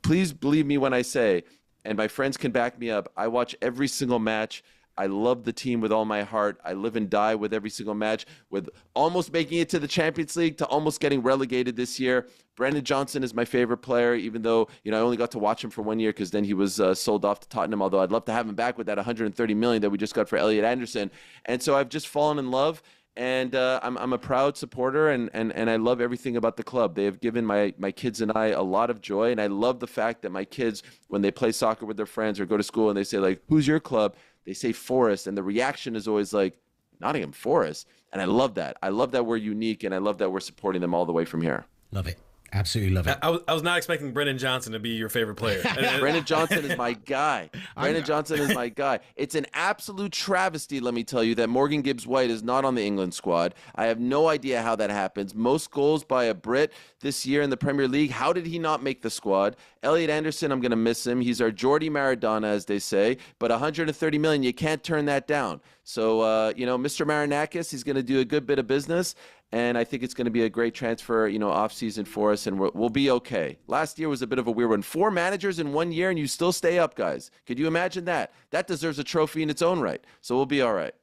Please believe me when I say, and my friends can back me up, I watch every single match. I love the team with all my heart. I live and die with every single match, with almost making it to the Champions League to almost getting relegated this year. Brennan Johnson is my favorite player, even though, I only got to watch him for 1 year because then he was sold off to Tottenham, although I'd love to have him back with that 130 million that we just got for Elliot Anderson. And so I've just fallen in love. And I'm a proud supporter, and I love everything about the club. They have given my kids and I a lot of joy, and I love the fact that my kids, when they play soccer with their friends or go to school and they say, like, who's your club? They say Forest, and the reaction is always like, Nottingham Forest. And I love that. I love that we're unique, and I love that we're supporting them all the way from here. Love it. Absolutely love it. I was not expecting Brennan Johnson to be your favorite player. Brennan Johnson is my guy. Brennan Johnson is my guy. It's an absolute travesty, let me tell you, that Morgan Gibbs-White is not on the England squad. I have no idea how that happens. Most goals by a Brit this year in the Premier League. How did he not make the squad? Elliot Anderson, I'm going to miss him. He's our Geordie Maradona, as they say. But 130 million, you can't turn that down. So, Mr. Marinakis, he's going to do a good bit of business. And I think it's going to be a great transfer, off-season for us, and we'll be okay. Last year was a bit of a weird one. 4 managers in 1 year, and you still stay up, guys. Could you imagine that? That deserves a trophy in its own right. So we'll be all right.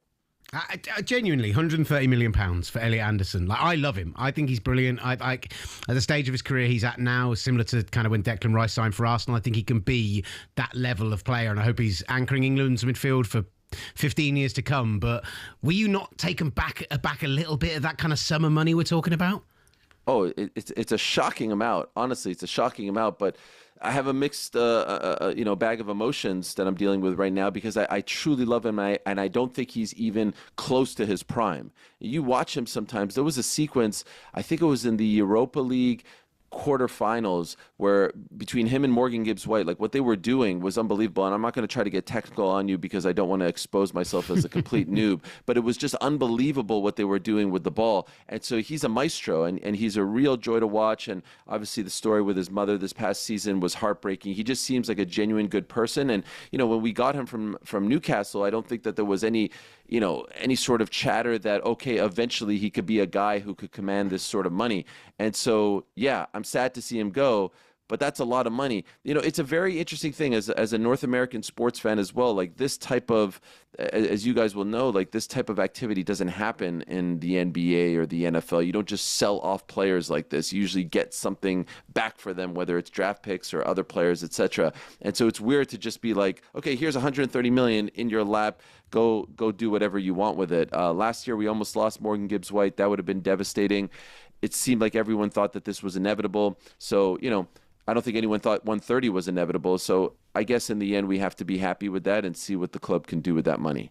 Genuinely, £130 million for Elliot Anderson. Like, I love him. I think he's brilliant. At the stage of his career he's at now, similar to kind of when Declan Rice signed for Arsenal, I think he can be that level of player, and I hope he's anchoring England's midfield for 15 years to come. But were you not taken back a little bit of that kind of summer money we're talking about? Oh, it's a shocking amount. Honestly, it's a shocking amount. But I have a mixed, bag of emotions that I'm dealing with right now, because I truly love him, and I don't think he's even close to his prime. You watch him sometimes. There was a sequence, I think it was in the Europa League quarterfinals, where between him and Morgan Gibbs-White, like, what they were doing was unbelievable. And I'm not going to try to get technical on you because I don't want to expose myself as a complete noob, but it was just unbelievable what they were doing with the ball. And so he's a maestro, and he's a real joy to watch. And obviously the story with his mother this past season was heartbreaking. He just seems like a genuine good person. And, when we got him from Newcastle, I don't think that there was any sort of chatter that, okay, eventually he could be a guy who could command this sort of money. And so, yeah, I'm sad to see him go, but that's a lot of money. It's a very interesting thing as a North American sports fan as well. Like, this type of, as you guys will know, like, this type of activity doesn't happen in the NBA or the NFL. You don't just sell off players like this. You usually get something back for them, whether it's draft picks or other players, etc. And so it's weird to just be like, okay, here's 130 million in your lap. Go do whatever you want with it. Last year we almost lost Morgan Gibbs-White. That would have been devastating. It seemed like everyone thought that this was inevitable. So, I don't think anyone thought 130 was inevitable. So I guess in the end we have to be happy with that and see what the club can do with that money.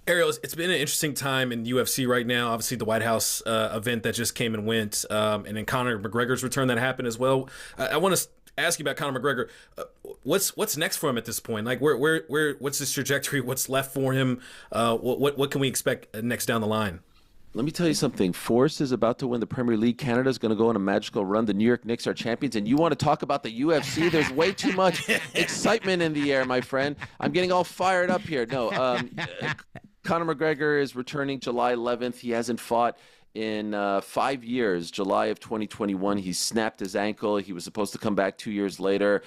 Ariel, it's been an interesting time in UFC right now. Obviously, the White House event that just came and went, and then Conor McGregor's return that happened as well. I want to ask you about Conor McGregor. What's next for him at this point? Like, what's his trajectory? What's left for him? What can we expect next down the line? Let me tell you something. Forrest is about to win the Premier League. Canada is going to go on a magical run. The New York Knicks are champions. And you want to talk about the UFC? There's way too much excitement in the air, my friend. I'm getting all fired up here. No, Conor McGregor is returning July 11th. He hasn't fought in 5 years. July of 2021, he snapped his ankle. He was supposed to come back 2 years later,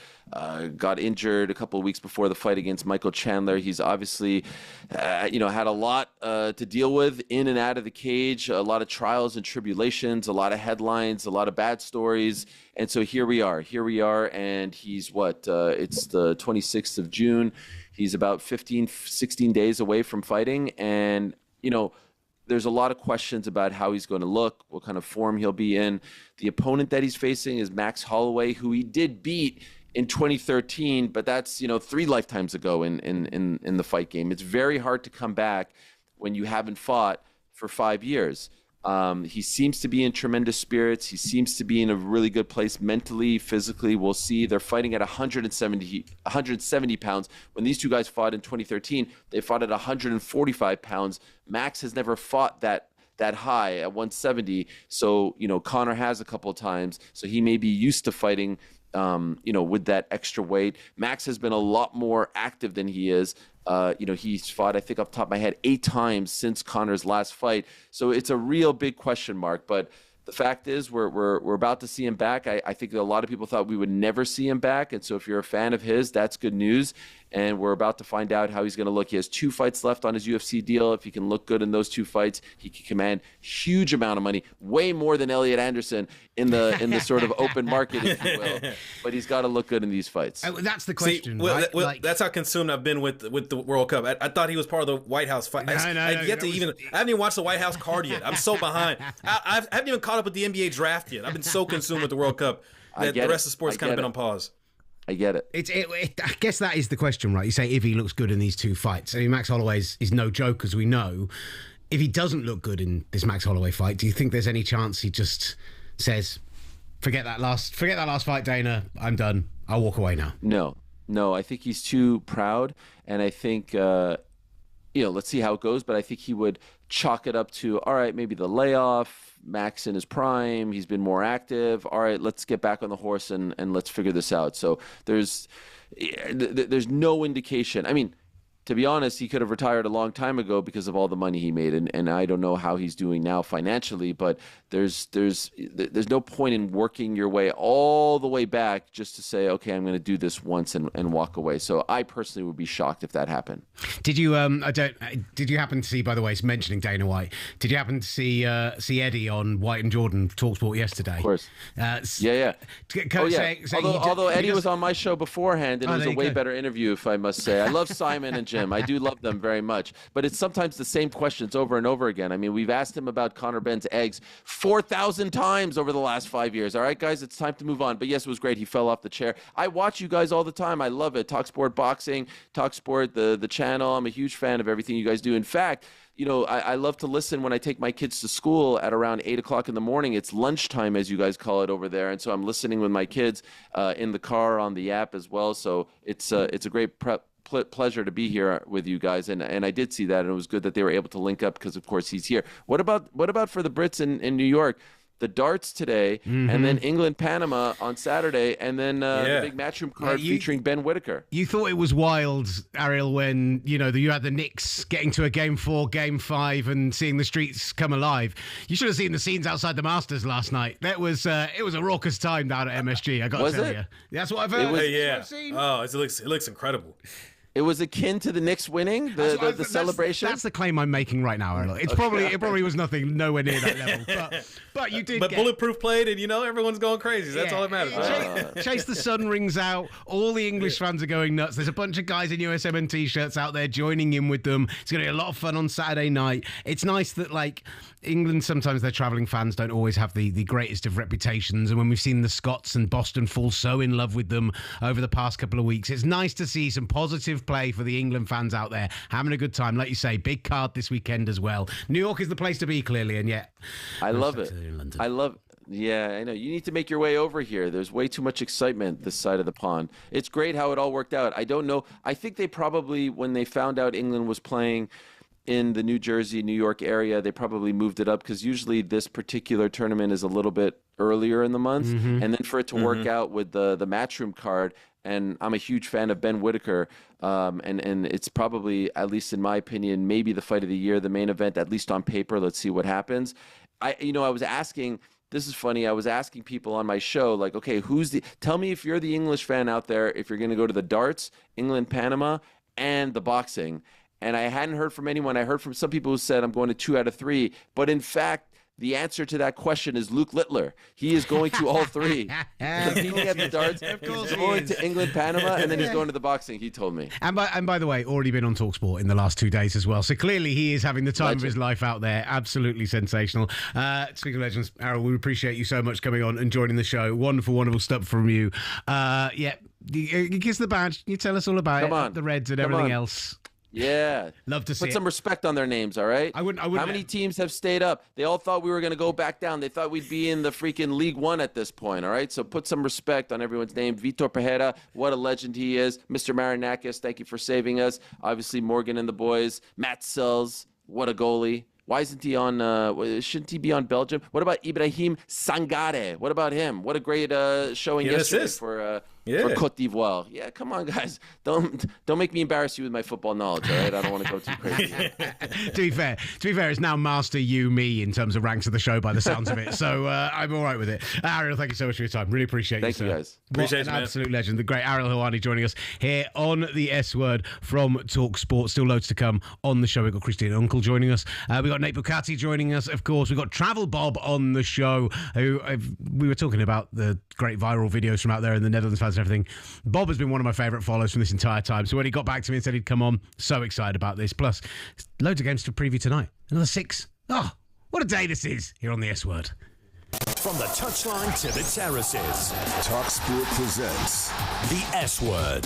got injured a couple of weeks before the fight against Michael Chandler. He's obviously, had a lot to deal with in and out of the cage, a lot of trials and tribulations, a lot of headlines, a lot of bad stories. And so here we are, and he's it's the 26th of June. He's about 16 days away from fighting. And, there's a lot of questions about how he's going to look, what kind of form he'll be in. The opponent that he's facing is Max Holloway, who he did beat in 2013, but that's 3 lifetimes ago in the fight game. It's very hard to come back when you haven't fought for 5 years. He seems to be in tremendous spirits. He seems to be in a really good place mentally, physically. We'll see. They're fighting at 170 pounds. When these two guys fought in 2013, they fought at 145 pounds. Max has never fought that high at 170. So, Conor has a couple of times. So he may be used to fighting, with that extra weight. Max has been a lot more active than he is. He's fought, I think off the top of my head, 8 times since Conor's last fight. So it's a real big question mark. But the fact is, we're about to see him back. I think that a lot of people thought we would never see him back. And so if you're a fan of his, that's good news. and we're about to find out how he's going to look. He has 2 fights left on his UFC deal. If he can look good in those 2 fights, he can command huge amount of money, way more than Elliot Anderson in the sort of open market, if you will. But he's got to look good in these fights. That's the question. See, right? well, that's how consumed I've been with the World Cup. I thought he was part of the White House fight. I haven't even watched the White House card yet. I'm so behind. I haven't even caught up with the NBA draft yet. I've been so consumed with the World Cup that the rest of sports kind of been on pause. I get it. I guess that is the question, right? You say if he looks good in these 2 fights. I mean, Max Holloway is no joke, as we know. If he doesn't look good in this Max Holloway fight, do you think there's any chance he just says, forget that last fight, Dana, I'm done, I'll walk away now? No, I think he's too proud, and I think let's see how it goes, but I think he would chalk it up to, all right, maybe the layoff, Max in his prime, he's been more active, all right, let's get back on the horse and let's figure this out. So there's no indication. I mean, to be honest, he could have retired a long time ago because of all the money he made, and I don't know how he's doing now financially, but there's no point in working your way all the way back just to say, okay, I'm going to do this once and walk away. So I personally would be shocked if that happened. Did you did you happen to see, by the way, it's mentioning Dana White, did you happen to see Eddie on White and Jordan talkSPORT yesterday? Of course. Yeah. Although Eddie was on my show beforehand, and it was a way better interview, if I must say. I love Simon and Jim. I do love them very much. But it's sometimes the same questions over and over again. I mean, we've asked him about Conor Benn's eggs 4,000 times over the last 5 years. All right, guys, it's time to move on. But yes, it was great. He fell off the chair. I watch you guys all the time. I love it. talkSPORT Boxing, talkSPORT, the channel. I'm a huge fan of everything you guys do. In fact, I love to listen when I take my kids to school at around 8 o'clock in the morning. It's lunchtime, as you guys call it over there. And so I'm listening with my kids in the car on the app as well. So it's a great pleasure to be here with you guys, and I did see that, and it was good that they were able to link up because, of course, he's here. What about for the Brits in New York? The darts today, and then England Panama on Saturday, and then the big matchroom card featuring Ben Whitaker. You thought it was wild, Ariel, when you had the Knicks getting to a Game 4, Game 5, and seeing the streets come alive. You should have seen the scenes outside the Masters last night. It was a raucous time down at MSG. I got to tell you, that's what I've heard. It looks incredible. It was akin to the Knicks winning the celebration. That's the claim I'm making right now, Ariel. It probably was nowhere near that level. But you did. But Bulletproof played, and everyone's going crazy. That's all that matters. Chase the Sun rings out. All the English fans are going nuts. There's a bunch of guys in USMNT t-shirts out there joining in with them. It's going to be a lot of fun on Saturday night. It's nice that England, sometimes their travelling fans don't always have the greatest of reputations, and when we've seen the Scots and Boston fall so in love with them over the past couple of weeks, it's nice to see some positive play for the England fans out there having a good time. Like you say, big card this weekend as well. New York is the place to be, clearly, and yet I love it. Yeah, I know. You need to make your way over here. There's way too much excitement this side of the pond. It's great how it all worked out. I don't know. I think they probably, when they found out England was playing in the New Jersey, New York area, they probably moved it up because usually this particular tournament is a little bit earlier in the month. And then for it to work out with the matchroom card, and I'm a huge fan of Ben Whitaker, and it's probably, at least in my opinion, maybe the fight of the year, the main event, at least on paper. Let's see what happens. I was asking, this is funny, I was asking people on my show, like, okay, tell me if you're the English fan out there, if you're going to go to the darts, England, Panama, and the boxing. And I hadn't heard from anyone. I heard from some people who said, I'm going to 2 out of 3. But in fact, the answer to that question is Luke Littler. He is going to all 3. Competing at the darts, he's going to England, Panama, and then he's going to the boxing, he told me. And by the way, already been on talkSPORT in the last 2 days as well. So clearly he is having the time of his life out there. Absolutely sensational. Speaking of legends, Ariel, we appreciate you so much coming on and joining the show. Wonderful, wonderful stuff from you. You kiss the badge. You tell us all about it. The Reds and everything else. Yeah. Love to see Put some respect on their names, all right? I wouldn't. How many teams have stayed up? They all thought we were going to go back down. They thought we'd be in the freaking League One at this point, all right? So put some respect on everyone's name. Vitor Pereira, what a legend he is. Mr. Marinakis, thank you for saving us. Obviously, Morgan and the boys. Matt Sells, what a goalie. Why isn't he on, shouldn't he be on Belgium? What about Ibrahim Sangare? What about him? What a great showing yesterday for for Côte d'Ivoire. Yeah, come on, guys. Don't make me embarrass you with my football knowledge, all right? I don't want to go too crazy. To be fair, it's now Master You Me in terms of ranks of the show by the sounds of it. So I'm all right with it. Ariel, thank you so much for your time. Really appreciate Thank you, sir. guys. Appreciate an you, man. absolute legend. The great Ariel Helwani joining us here on the S Word from talkSPORT. Still loads to come on the show. We've got Christina Unkel joining us. We've got Nate Bukaty joining us, of course. We've got Travel Bob on the show. We were talking about the great viral videos from out there in the Netherlands fans and everything. Bob has been one of my favourite follows from this entire time. So when he got back to me and said he'd come on, so excited about this. Plus, loads of games to preview tonight. Another 6. Oh, what a day this is here on the S Word. From the touchline to the terraces, talkSPORT presents the S Word.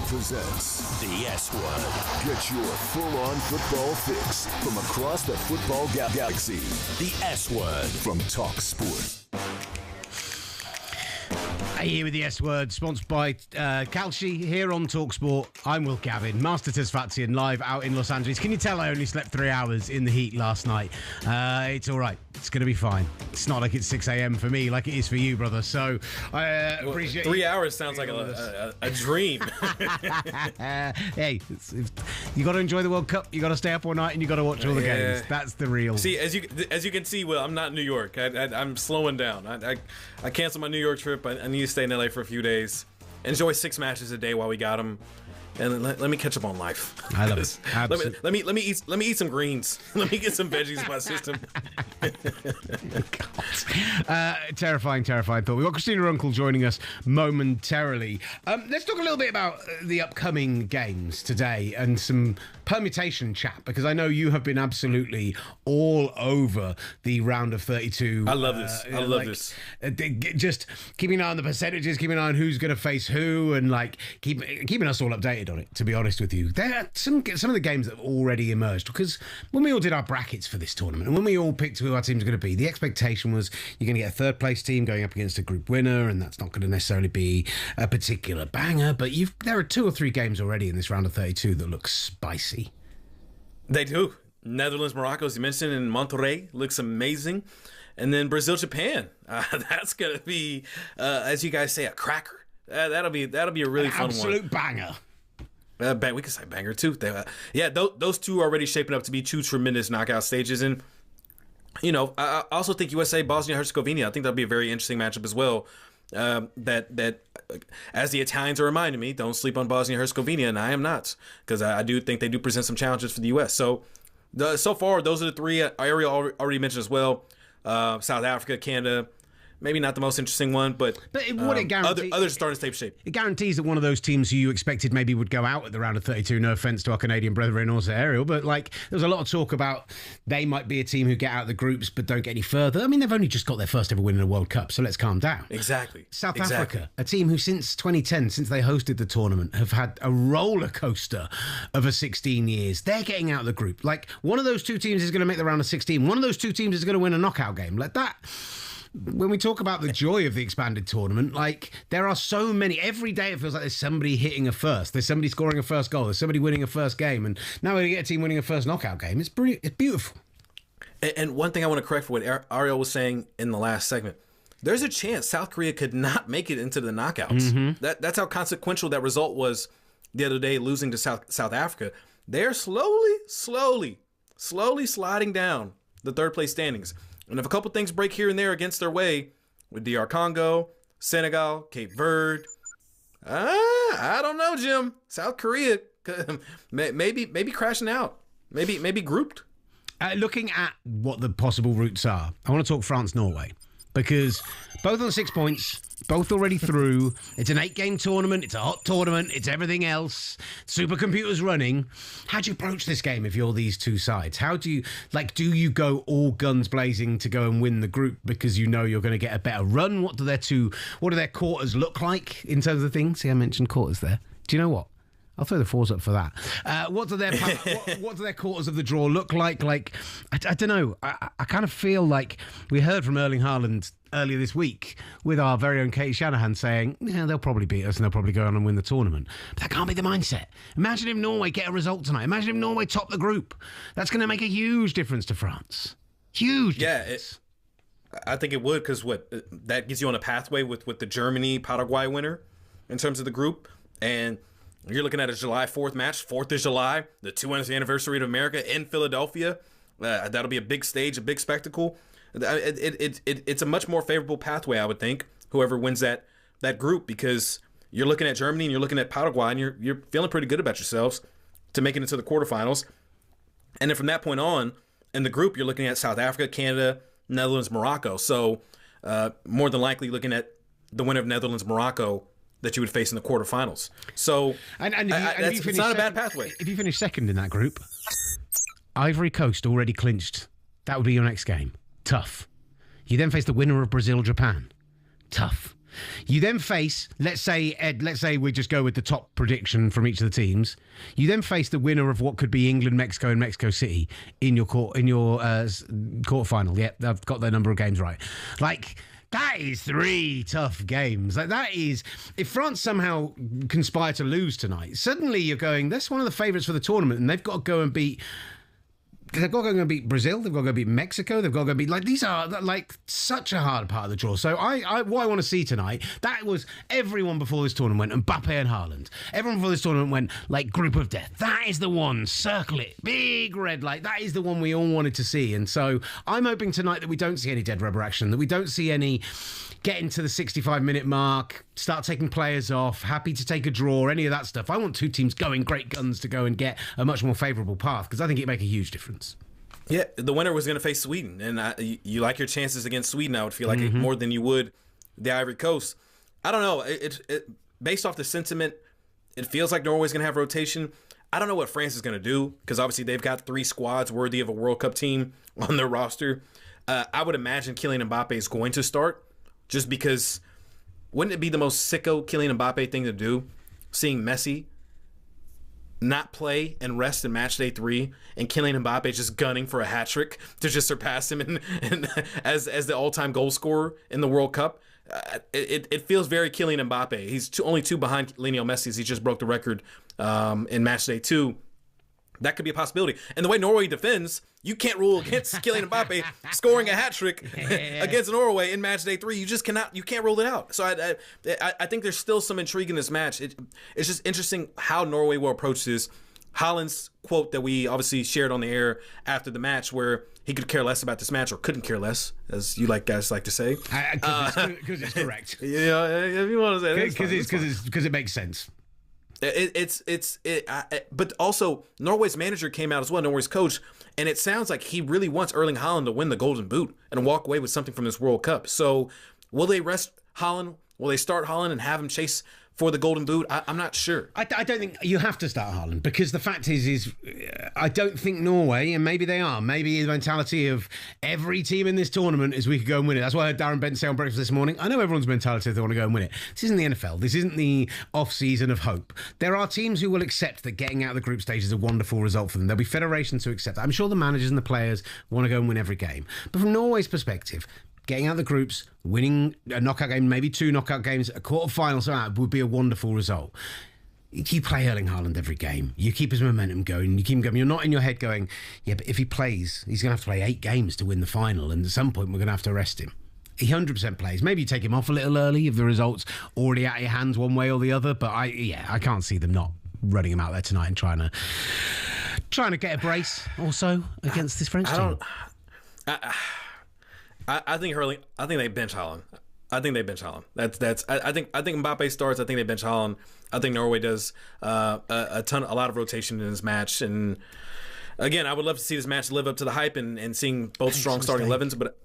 presents the S Word. Get your full-on football fix from across the football galaxy. The S Word from talkSPORT. Here with the S Word, sponsored by Kalshi, here on talkSPORT. I'm Will Gavin, Master Tesfatsian, live out in Los Angeles. Can you tell I only slept 3 hours in the heat last night? It's all right. It's going to be fine. It's not like it's 6 a.m. for me like it is for you, brother. So I appreciate 3 hours sounds like a dream. Hey, you got to enjoy the World Cup. You got to stay up all night and you got to watch all the games. That's the real. See, as you can see, Will, I'm not in New York. I'm slowing down. I canceled my New York trip. I need to stay in LA for a few days. Enjoy 6 matches a day while we got them. and let me catch up on life. I love it. Let me eat some greens. Let me get some veggies in my system. Terrifying thought. We've got Christina Unkel joining us momentarily. Let's talk a little bit about the upcoming games today and some permutation chat, because I know you have been absolutely all over the round of 32. I love this. I love this. Just keeping an eye on the percentages, keeping an eye on who's going to face who, and like keeping us all updated on it, to be honest with you. There are some of the games that have already emerged, because when we all did our brackets for this tournament and when we all picked who our team's going to be, the expectation was you're going to get a third place team going up against a group winner, and that's not going to necessarily be a particular banger, but there are 2 or 3 games already in this round of 32 that look spicy. They do. Netherlands, Morocco, as you mentioned, in Monterrey, looks amazing. And then Brazil, Japan. That's going to be, as you guys say, a cracker. That'll be a really fun absolute banger. We could say banger too. Those 2 are already shaping up to be 2 tremendous knockout stages. And, I also think USA, Bosnia Herzegovina, I think that'll be a very interesting matchup as well. That as the Italians are reminding me, don't sleep on Bosnia Herzegovina, and I am not, because I do think they do present some challenges for the U.S. So far, those are the 3 Ariel already mentioned as well. South Africa, Canada. Maybe not the most interesting one, but what it guarantees, others starting to take shape. It guarantees that one of those teams who you expected maybe would go out at the round of 32, no offence to our Canadian brethren or to Ariel, but like there's a lot of talk about they might be a team who get out of the groups but don't get any further. I mean, they've only just got their first ever win in a World Cup, so let's calm down. Exactly. South Africa, a team who since 2010, since they hosted the tournament, have had a roller coaster of a 16 years. They're getting out of the group. Like, one of those 2 teams is going to make the round of 16. One of those 2 teams is going to win a knockout game. Like that. When we talk about the joy of the expanded tournament, like, there are so many. Every day it feels like there's somebody hitting a first. There's somebody scoring a first goal. There's somebody winning a first game. And now we get a team winning a first knockout game. It's beautiful. And one thing I want to correct for what Ariel was saying in the last segment. There's a chance South Korea could not make it into the knockouts. Mm-hmm. That's how consequential that result was the other day, losing to South Africa. They're slowly sliding down the third place standings. And if a couple things break here and there against their way, with DR Congo, Senegal, Cape Verde, I don't know, Jim. South Korea maybe crashing out, maybe grouped. Looking at what the possible routes are, I want to talk France-Norway, because both on 6 points, both already through. It's an 8-game tournament. It's a hot tournament. It's everything else. Supercomputer's running. How do you approach this game if you're these 2 sides? How do you go all guns blazing to go and win the group because you know you're going to get a better run? What do their quarters look like in terms of things? See, I mentioned quarters there. Do you know what? I'll throw the 4s up for that. What do their quarters of the draw look like? Like, I don't know. I kind of feel like we heard from Erling Haaland earlier this week with our very own Katie Shanahan saying, yeah, they'll probably beat us and they'll probably go on and win the tournament. But that can't be the mindset. Imagine if Norway get a result tonight. Imagine if Norway top the group. That's going to make a huge difference to France. Huge difference. I think it would, because that gets you on a pathway with the Germany-Paraguay winner in terms of the group. And you're looking at a July 4th match, 4th of July, the 200th anniversary of America in Philadelphia. That'll be a big stage, a big spectacle. It's a much more favorable pathway, I would think, whoever wins that group, because you're looking at Germany and you're looking at Paraguay and you're feeling pretty good about yourselves to make it into the quarterfinals. And then from that point on, in the group, you're looking at South Africa, Canada, Netherlands, Morocco. So more than likely looking at the winner of Netherlands, Morocco, that you would face in the quarterfinals. So it's not a bad pathway. If you finish second in that group, Ivory Coast already clinched. That would be your next game. Tough. You then face the winner of Brazil-Japan. Tough. You then face, let's say we just go with the top prediction from each of the teams. You then face the winner of what could be England, Mexico, and Mexico City in your quarterfinal. Yeah, I've got their number of games right. Like, that is 3 tough games. Like, that is, if France somehow conspire to lose tonight, suddenly you're going, that's one of the favourites for the tournament, and they've got to go and beat they've got to go and beat Brazil. They've got to go beat Mexico. They've got to go beat, like, these are like such a hard part of the draw. So what I want to see tonight, that was everyone before this tournament went Mbappe and Haaland. Everyone before this tournament went like group of death. That is the one. Circle it. Big red light. That is the one we all wanted to see. And so I'm hoping tonight that we don't see any dead rubber action, that we don't see any getting to the 65-minute mark, start taking players off, happy to take a draw, any of that stuff. I want two teams going great guns to go and get a much more favourable path, because I think it'd make a huge difference. Yeah, the winner was going to face Sweden, and you like your chances against Sweden, I would feel like, more than you would the Ivory Coast. I don't know. It based off the sentiment, it feels like Norway's going to have rotation. I don't know what France is going to do, because obviously they've got 3 squads worthy of a World Cup team on their roster. I would imagine Kylian Mbappe is going to start, just because wouldn't it be the most sicko Kylian Mbappe thing to do, seeing Messi not play and rest in match day 3, and Kylian Mbappe just gunning for a hat trick to just surpass him and as the all-time goal scorer in the World Cup? It feels very Kylian Mbappe. He's only 2 behind Lionel Messi. He just broke the record in match day 2. That could be a possibility. And the way Norway defends, you can't rule against Kylian Mbappe scoring a hat trick against Norway in match day 3. You just cannot. You can't rule it out. So I think there's still some intrigue in this match. It's just interesting how Norway will approach this. Haaland's quote that we obviously shared on the air after the match, where he could care less about this match, or couldn't care less, as you guys like to say, because it's correct. Yeah, if you want to say that, because it makes sense. But also Norway's manager came out as well, Norway's coach, and it sounds like he really wants Erling Haaland to win the Golden Boot and walk away with something from this World Cup. So will they rest Haaland? Will they start Haaland and have him chase for the Golden Boot? I'm not sure. I don't think you have to start Haaland, because the fact is I don't think Norway, and maybe they are, maybe the mentality of every team in this tournament is we could go and win it. That's why I heard Darren Bent say on breakfast this morning, I know everyone's mentality is they want to go and win it. This isn't the NFL. This isn't the off-season of hope. There are teams who will accept that getting out of the group stage is a wonderful result for them. There'll be federations who accept that. I'm sure the managers and the players want to go and win every game. But from Norway's perspective, getting out of the groups, winning a knockout game, maybe 2 knockout games, a quarter-final, so that would be a wonderful result. You play Erling Haaland every game. You keep his momentum going. You keep him going. You're not in your head going, yeah, but if he plays, he's going to have to play 8 games to win the final, and at some point we're going to have to arrest him. He 100% plays. Maybe you take him off a little early if the result's already out of your hands one way or the other, but I can't see them not running him out there tonight and trying to get a brace also against this French team. I think they bench Haaland. I think Mbappe starts. I think they bench Haaland. I think Norway does a lot of rotation in this match. And again, I would love to see this match live up to the hype and seeing both strong starting 11s. But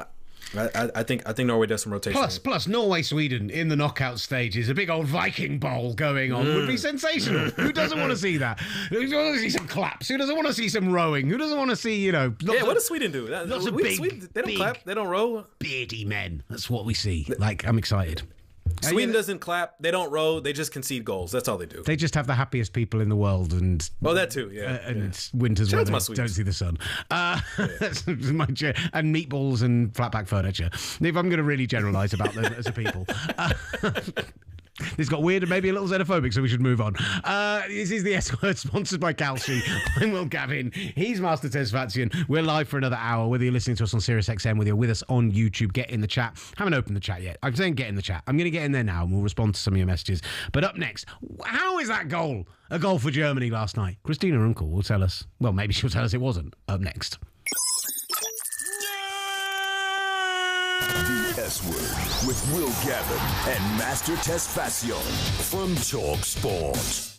I think Norway does some rotation. Plus Norway-Sweden in the knockout stages, a big old Viking bowl going on would be sensational. Who doesn't want to see that? Who doesn't want to see some claps? Who doesn't want to see some rowing? Who doesn't want to see, what does Sweden do? Lots of big, Sweden, they don't clap, they don't row. Beardy men. That's what we see. Like, I'm excited. Sweden doesn't clap, they don't row, they just concede goals. That's all they do. They just have the happiest people in the world, and that too, yeah. And winters when they don't see the sun. That's my and meatballs and flatback furniture. If I'm going to really generalise about them as a people. This got weird and maybe a little xenophobic, so we should move on. This is the S-Word, sponsored by Calci. I'm Will Gavin. He's Master Tesfazian. We're live for another hour, whether you're listening to us on SiriusXM, whether you're with us on YouTube. Get in the chat. Haven't opened the chat yet. I'm saying get in the chat. I'm going to get in there now, and we'll respond to some of your messages. But up next, how is that goal a goal for Germany last night? Christina Unkel will tell us. Well, maybe she'll tell us it wasn't. Up next. The S-Word with Will Gavin and Master Tesfazian from talkSPORT.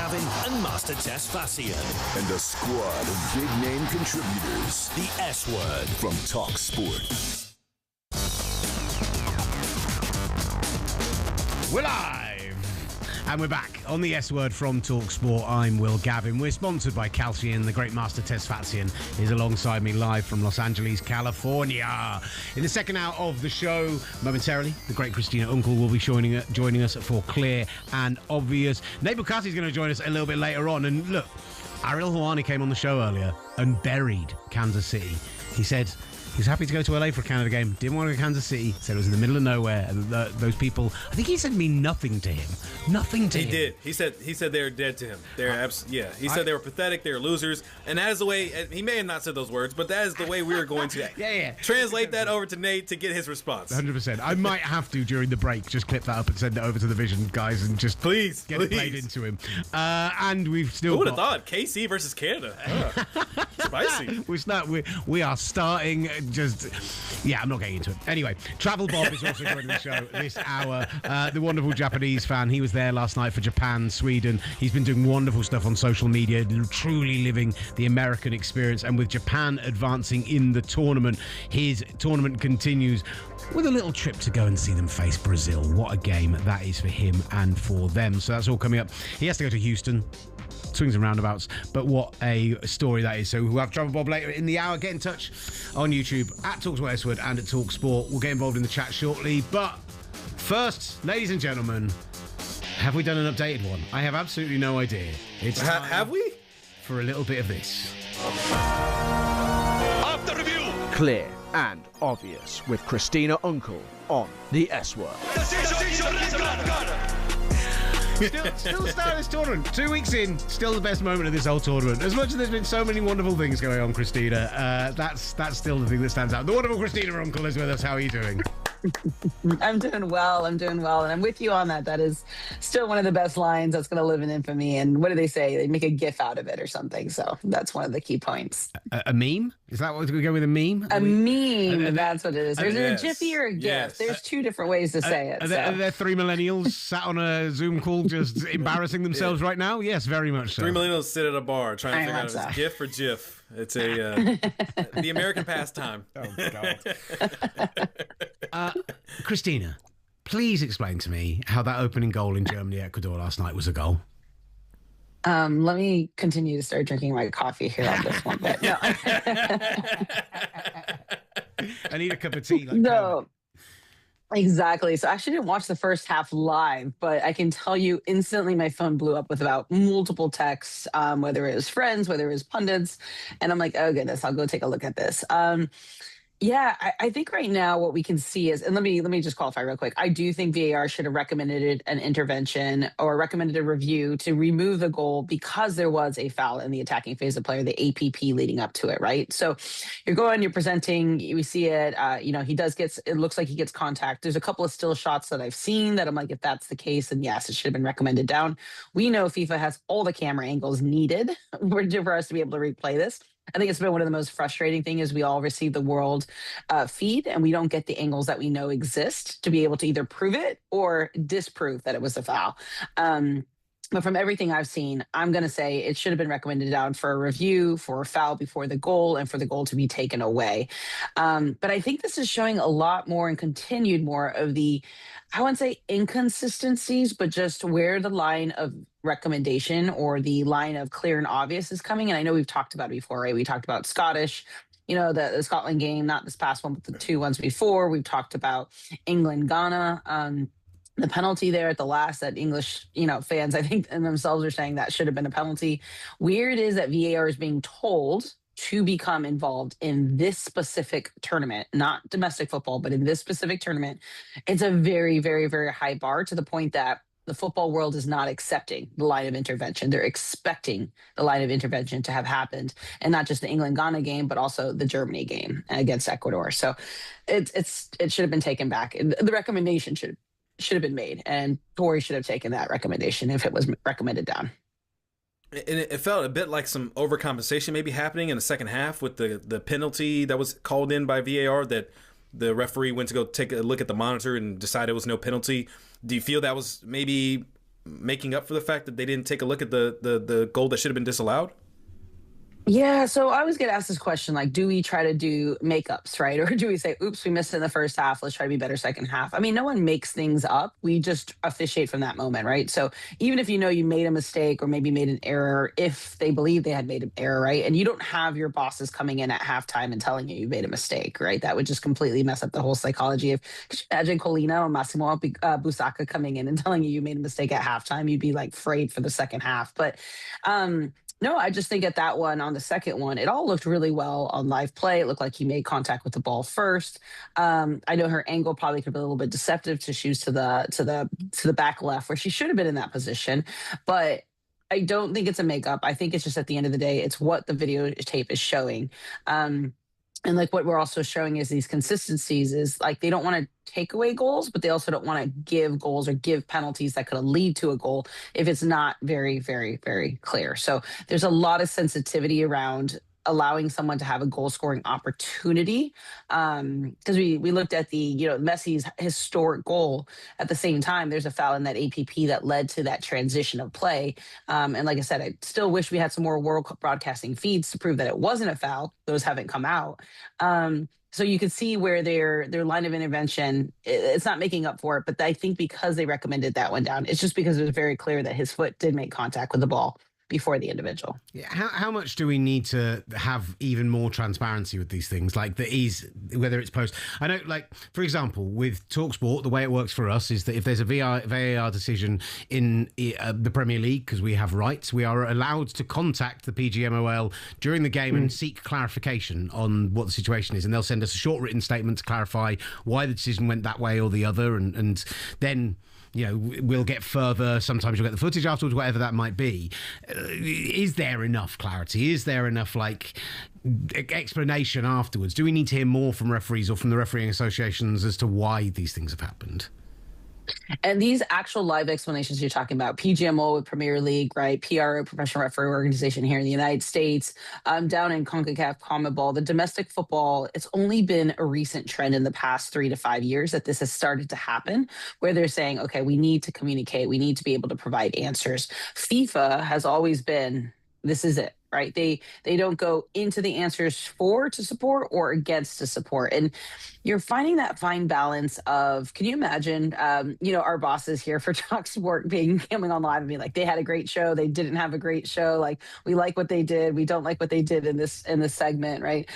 Gavin and Master Tesfasian. And a squad of big-name contributors. The S Word from talkSPORT. We're live! And we're back on the S Word from talkSPORT. I'm Will Gavin. We're sponsored by Calcium. The great Master Tesfasian is alongside me live from Los Angeles, California. In the second hour of the show, momentarily, the great Christina Unkel will be joining us for Clear and Obvious. Nate Bukaty is going to join us a little bit later on. And look, Ariel Helwani came on the show earlier and buried Kansas City. He said he's happy to go to LA for a Canada game. Didn't want to go to Kansas City. Said it was in the middle of nowhere. And those people, I think he said mean nothing to him. Nothing to him. He did. He said they were dead to him. They're He said they were pathetic. They were losers. And that is the way. He may have not said those words, but that is the way we were going to translate that over to Nate to get his response. 100%. I might have to during the break just clip that up and send it over to the Vision guys and just get it played into him. And we've still. Who would have thought KC versus Canada? Spicy. We are starting. I'm not getting into it. Anyway, Travel Bob is also joining the show this hour. The wonderful Japanese fan. He was there last night for Japan, Sweden. He's been doing wonderful stuff on social media, truly living the American experience. And with Japan advancing in the tournament, his tournament continues with a little trip to go and see them face Brazil. What a game that is for him and for them. So that's all coming up. He has to go to Houston. Swings and roundabouts, but what a story that is. So we'll have Travel Bob later in the hour. Get in touch on YouTube at talkSPORT and at talkSPORT. We'll get involved in the chat shortly, but first, ladies and gentlemen, have we done an updated one? I have absolutely no idea. It's time have we? For a little bit of this. After review, Clear and Obvious with Christina Unkel on the S Word. Still starting this tournament. 2 weeks in, still the best moment of this whole tournament. As much as there's been so many wonderful things going on, Christina, that's still the thing that stands out. The wonderful Christina Unkel is with us. How are you doing? I'm doing well. And I'm with you on that. That is still one of the best lines that's going to live in infamy. And what do they say? They make a GIF out of it or something. So that's one of the key points. A meme? Is that what we go with, a meme? Meme. That's what it is. There's a Jiffy or a GIF. Yes. There's two different ways to say it. Are there three millennials sat on a Zoom call just embarrassing themselves right now? Yes, very much so. 3 millennials sit at a bar trying to figure out if it's GIF or GIF. It's the American pastime. Oh, God. Christina, please explain to me how that opening goal in Germany-Ecuador last night was a goal. Let me continue to start drinking my coffee here on this one. But no. I need a cup of tea. No. Exactly. So I actually didn't watch the first half live, but I can tell you instantly my phone blew up with about multiple texts, whether it was friends, whether it was pundits. And I'm like, oh, goodness, I'll go take a look at this. I think right now what we can see is, and let me just qualify real quick. I do think VAR should have recommended an intervention or recommended a review to remove the goal because there was a foul in the attacking phase of play, the APP leading up to it, right? So you're presenting, we see it, it looks like he gets contact. There's a couple of still shots that I've seen that I'm like, if that's the case, then yes, it should have been recommended down. We know FIFA has all the camera angles needed for us to be able to replay this. I think it's been one of the most frustrating things is we all receive the world feed and we don't get the angles that we know exist to be able to either prove it or disprove that it was a foul. But from everything I've seen, I'm going to say it should have been recommended down for a review, for a foul before the goal, and for the goal to be taken away. But I think this is showing a lot more and continued more of the, I wouldn't say inconsistencies, but just where the line of recommendation or the line of clear and obvious is coming. And I know we've talked about it before, right? We talked about Scottish, the Scotland game, not this past one, but the two ones before. We've talked about England, Ghana, the penalty there at the last that English, fans, I think, and themselves are saying that should have been a penalty. Weird is that VAR is being told to become involved in this specific tournament, not domestic football, but in this specific tournament. It's a very, very, very high bar to the point that the football world is not accepting the line of intervention. They're expecting the line of intervention to have happened, and not just the England-Ghana game, but also the Germany game against Ecuador. So it should have been taken back. The recommendation should have been made, and Tory should have taken that recommendation if it was recommended down. And it felt a bit like some overcompensation maybe happening in the second half with the penalty that was called in by VAR that the referee went to go take a look at the monitor and decided it was no penalty. Do you feel that was maybe making up for the fact that they didn't take a look at the goal that should have been disallowed? Yeah, so I always get asked this question, like, do we try to do makeups, right? Or do we say, oops, we missed it in the first half, let's try to be better second half? I mean, no one makes things up. We just officiate from that moment, right? So even if you know you made a mistake or maybe made an error, if they believe they had made an error, right? And you don't have your bosses coming in at halftime and telling you made a mistake, right? That would just completely mess up the whole psychology of, could you imagine Colina or Massimo Busacca coming in and telling you made a mistake at halftime? You'd be like afraid for the second half. But no, I just think at that one, on the second one, it all looked really well on live play. It looked like he made contact with the ball first. I know her angle probably could be a little bit deceptive to shoot to the back left where she should have been in that position, but I don't think it's a makeup. I think it's just at the end of the day, it's what the videotape is showing. And like what we're also showing is these consistencies is like they don't want to take away goals, but they also don't want to give goals or give penalties that could lead to a goal if it's not very, very, very clear. So there's a lot of sensitivity around allowing someone to have a goal scoring opportunity. Because we looked at the, Messi's historic goal. At the same time, there's a foul in that APP that led to that transition of play. And like I said, I still wish we had some more World Cup broadcasting feeds to prove that it wasn't a foul. Those haven't come out. So you can see where their line of intervention, it's not making up for it, but I think because they recommended that one down, it's just because it was very clear that his foot did make contact with the ball before the individual. Yeah, how much do we need to have even more transparency with these things, like whether it's post? I know, like, for example, with talkSPORT, the way it works for us is that if there's a VAR decision in the Premier League, because we have rights, we are allowed to contact the PGMOL during the game and seek clarification on what the situation is, and they'll send us a short written statement to clarify why the decision went that way or the other, and then we'll get further. Sometimes you'll get the footage afterwards, whatever that might be. Is there enough clarity? Is there enough explanation afterwards? Do we need to hear more from referees or from the refereeing associations as to why these things have happened? And these actual live explanations you're talking about, PGMO with Premier League, right? PRO, Professional Referee Organization here in the United States, down in CONCACAF, CONMEBOL, the domestic football, it's only been a recent trend in the past 3 to 5 years that this has started to happen, where they're saying, okay, we need to communicate. We need to be able to provide answers. FIFA has always been, this is it. Right. They don't go into the answers to support or against to support. And you're finding that fine balance of, can you imagine, our bosses here for talkSPORT coming on live and being like, they had a great show. They didn't have a great show. Like, we like what they did. We don't like what they did in this segment. Right.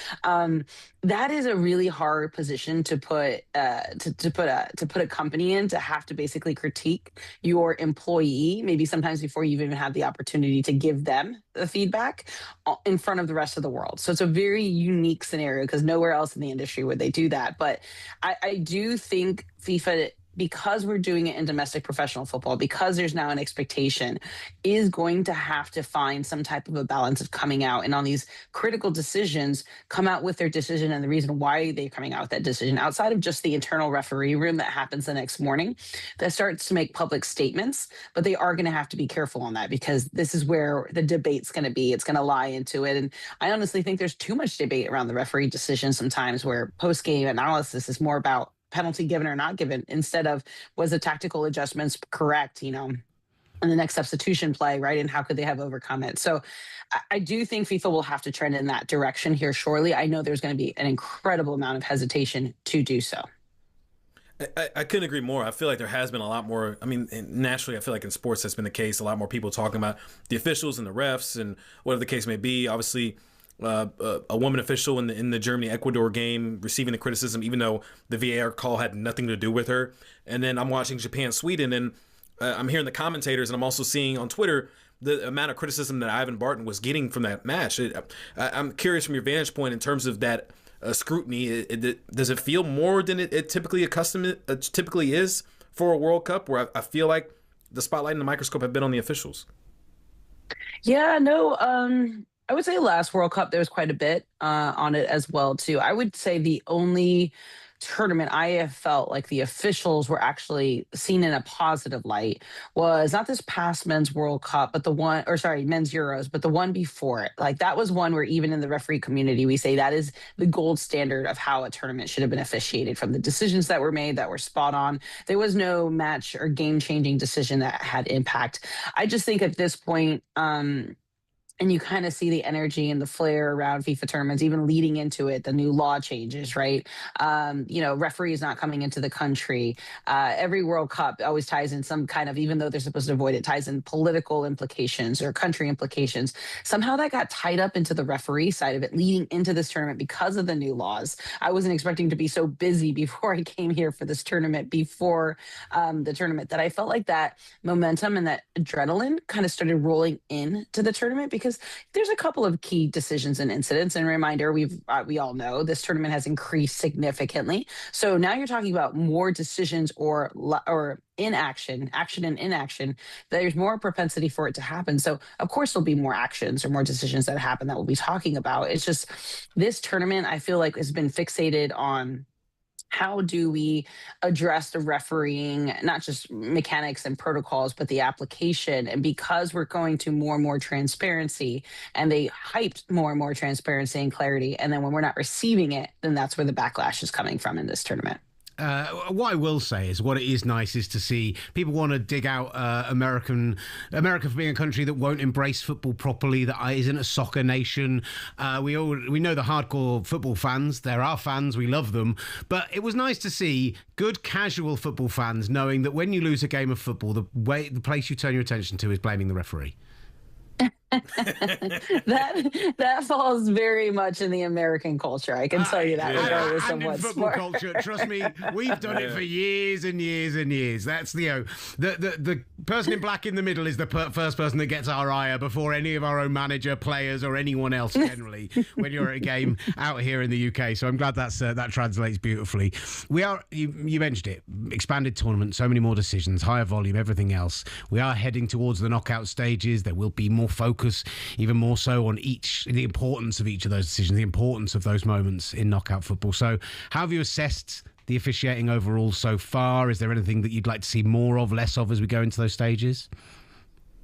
That is a really hard position to put a company in, to have to basically critique your employee, maybe sometimes before you've even had the opportunity to give them the feedback in front of the rest of the world. So it's a very unique scenario because nowhere else in the industry would they do that. But I do think FIFA, because we're doing it in domestic professional football, because there's now an expectation, is going to have to find some type of a balance of coming out and on these critical decisions, come out with their decision and the reason why they're coming out with that decision outside of just the internal referee room that happens the next morning, that starts to make public statements. But they are going to have to be careful on that because this is where the debate's going to be. It's going to lie into it. And I honestly think there's too much debate around the referee decision sometimes, where post-game analysis is more about penalty given or not given, instead of was the tactical adjustments correct, in the next substitution play, right? And how could they have overcome it? So I do think FIFA will have to trend in that direction here shortly. I know there's going to be an incredible amount of hesitation to do so. I couldn't agree more. I feel like there has been a lot more. I mean, naturally, I feel like in sports that's been the case. A lot more people talking about the officials and the refs and whatever the case may be. Obviously, a woman official in the Germany-Ecuador game receiving the criticism, even though the VAR call had nothing to do with her. And then I'm watching Japan-Sweden, and I'm hearing the commentators, and I'm also seeing on Twitter the amount of criticism that Ivan Barton was getting from that match. I'm curious from your vantage point in terms of that scrutiny. Does it feel more than it typically typically is for a World Cup, where I feel like the spotlight and the microscope have been on the officials? Yeah, no, I would say last World Cup, there was quite a bit on it as well, too. I would say the only tournament I have felt like the officials were actually seen in a positive light was not this past men's World Cup, but the one, or sorry, men's Euros, but the one before it. Like that was one where even in the referee community, we say that is the gold standard of how a tournament should have been officiated, from the decisions that were made that were spot on. There was no match or game changing decision that had impact. I just think at this point, and you kind of see the energy and the flair around FIFA tournaments, even leading into it, the new law changes, right? Referees not coming into the country. Every World Cup always ties in some kind of, even though they're supposed to avoid it, ties in political implications or country implications. Somehow that got tied up into the referee side of it leading into this tournament because of the new laws. I wasn't expecting to be so busy before I came here for this tournament, before the tournament, that I felt like that momentum and that adrenaline kind of started rolling into the tournament, because there's a couple of key decisions and incidents. And reminder, we all know this tournament has increased significantly. So now you're talking about more decisions or action and inaction. There's more propensity for it to happen. So of course there'll be more actions or more decisions that happen that we'll be talking about. It's just this tournament, I feel like, has been fixated on how do we address the refereeing, not just mechanics and protocols, but the application. And because we're going to more and more transparency, and they hyped more and more transparency and clarity, and then when we're not receiving it, then that's where the backlash is coming from in this tournament. What I will say is, what it is nice is to see people want to dig out America for being a country that won't embrace football properly, that isn't a soccer nation. We know the hardcore football fans. They're our fans. We love them. But it was nice to see good casual football fans knowing that when you lose a game of football, the place you turn your attention to is blaming the referee. that falls very much in the American culture. I can tell you that. And in football culture, trust me, we've done it for years and years and years. That's the person in black in the middle is the first person that gets our ire before any of our own manager, players, or anyone else generally. When you're at a game out here in the UK, so I'm glad that translates beautifully. We are, you mentioned it, expanded tournament, so many more decisions, higher volume, everything else. We are heading towards the knockout stages. There will be more focus, even more so, on the importance of each of those decisions, the importance of those moments in knockout football. So how have you assessed the officiating overall so far? Is there anything that you'd like to see more of, less of, as we go into those stages?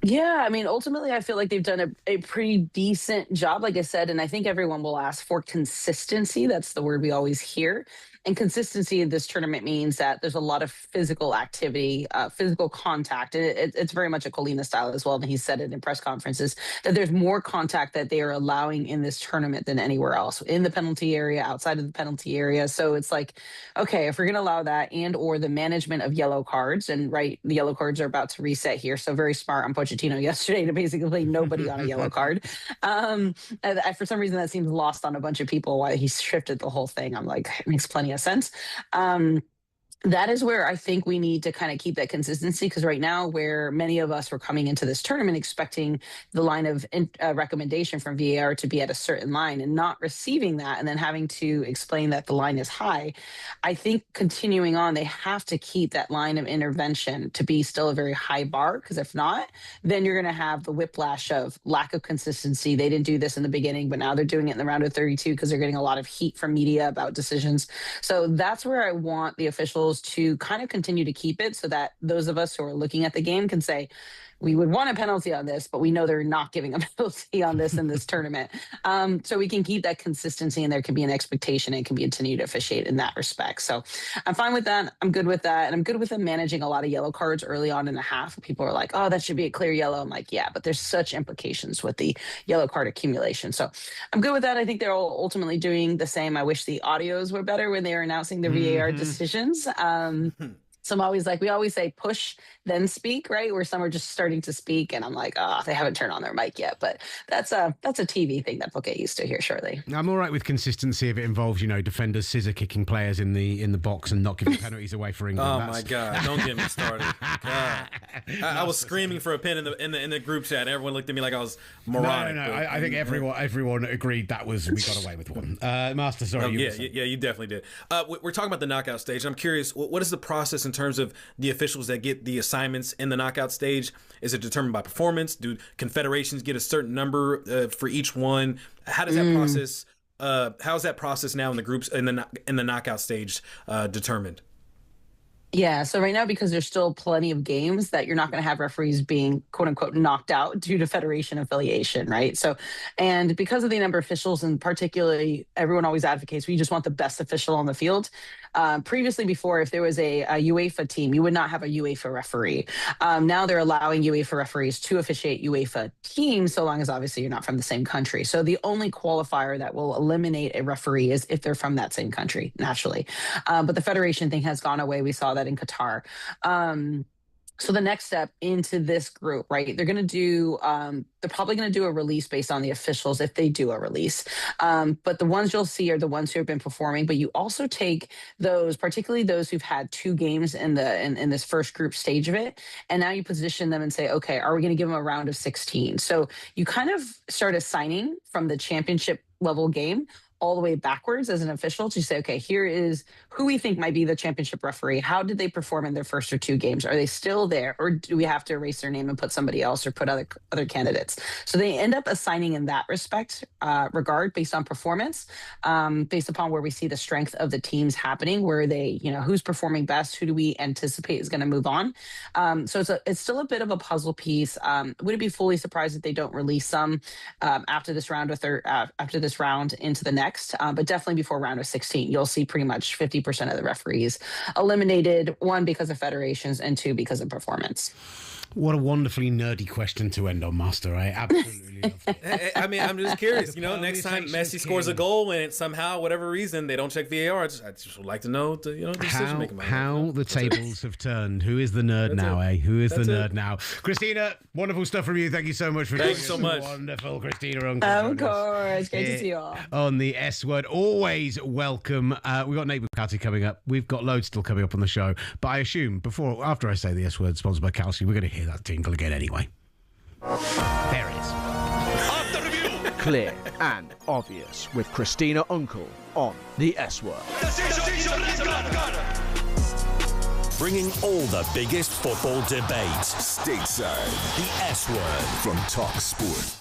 Yeah, I mean, ultimately, I feel like they've done a pretty decent job, like I said, and I think everyone will ask for consistency. That's the word we always hear. And consistency in this tournament means that there's a lot of physical activity, physical contact. And it's very much a Colina style as well. And he said it in press conferences that there's more contact that they are allowing in this tournament than anywhere else, in the penalty area, outside of the penalty area. So it's like, okay, if we're going to allow that, and or the management of yellow cards, and right, the yellow cards are about to reset here. So very smart on Pochettino yesterday to basically nobody on a yellow card. For some reason, that seems lost on a bunch of people why he shifted the whole thing. I'm like, it makes plenty of sense. That is where I think we need to kind of keep that consistency, because right now, where many of us were coming into this tournament expecting the line of recommendation from VAR to be at a certain line and not receiving that, and then having to explain that the line is high, I think continuing on, they have to keep that line of intervention to be still a very high bar, because if not, then you're going to have the whiplash of lack of consistency. They didn't do this in the beginning, but now they're doing it in the round of 32 because they're getting a lot of heat from media about decisions. So that's where I want the officials to kind of continue to keep it, so that those of us who are looking at the game can say, we would want a penalty on this, but we know they're not giving a penalty on this in this tournament. So we can keep that consistency, and there can be an expectation and can be continued to officiate in that respect. So I'm fine with that. I'm good with that. And I'm good with them managing a lot of yellow cards early on in the half. People are like, oh, that should be a clear yellow. I'm like, yeah, but there's such implications with the yellow card accumulation. So I'm good with that. I think they're all ultimately doing the same. I wish the audios were better when they were announcing the VAR decisions. So I'm always like, we always say push, then speak, right? Where some are just starting to speak, and I'm like, oh, they haven't turned on their mic yet. But that's a TV thing that we'll get used to here shortly. I'm all right with consistency if it involves, defenders scissor kicking players in the box and not giving penalties away for England. My God, don't get me started. God. I was screaming for a pin in the group chat, and everyone looked at me like I was moronic. No. I think everyone agreed we got away with one. Master, sorry. You definitely did. We're talking about the knockout stage. I'm curious, what is the process in terms of the officials that get the assignments in the knockout stage? Is it determined by performance? Do confederations get a certain number for each one? How does that process how's that process now in the groups in the knockout stage determined? Yeah, so right now, because there's still plenty of games that you're not going to have referees being quote unquote knocked out due to federation affiliation, right? So, and because of the number of officials, and particularly everyone always advocates, we just want the best official on the field. Previously, before, if there was a UEFA team, you would not have a UEFA referee. Now they're allowing UEFA referees to officiate UEFA teams, so long as obviously you're not from the same country. So the only qualifier that will eliminate a referee is if they're from that same country, naturally. But the federation thing has gone away. We saw that in Qatar. So the next step into this group, right? They're going to do, they're probably going to do a release based on the officials if they do a release. But the ones you'll see are the ones who have been performing. But you also take those, particularly those who've had 2 games in this first group stage of it, and now you position them and say, okay, are we going to give them a round of 16? So you kind of start assigning from the championship level game all the way backwards as an official to say, okay, here is who we think might be the championship referee. How did they perform in their first or 2 games? Are they still there? Or do we have to erase their name and put somebody else or put other candidates? So they end up assigning in that regard based on performance, based upon where we see the strength of the teams happening, where they, who's performing best, who do we anticipate is going to move on. So it's still a bit of a puzzle piece. Would it be fully surprised if they don't release some after this round into the next? But definitely before round of 16, you'll see pretty much 50% of the referees eliminated, 1 because of federations and 2 because of performance. What a wonderfully nerdy question to end on, Master. I absolutely love it. I mean, I'm just curious. Next time Messi scores a goal and somehow, whatever reason, they don't check VAR, I just would like to know the decision making. How the tables have turned. Who is the nerd now, eh? Who is the nerd now? Christina, wonderful stuff from you. Thank you so much for Thank you so much. Wonderful, Christina Unkel. Of course. Great to see you all. On the S word, always welcome. We've got Nate Bukaty coming up. We've got loads still coming up on the show. But I assume after I say the S word, sponsored by Calcium, we're going to hear that tinkle again anyway. There it is. After review. Clear and obvious with Christina Unkel on the S Word. Bringing all the biggest football debates stateside. The S Word from talkSPORT.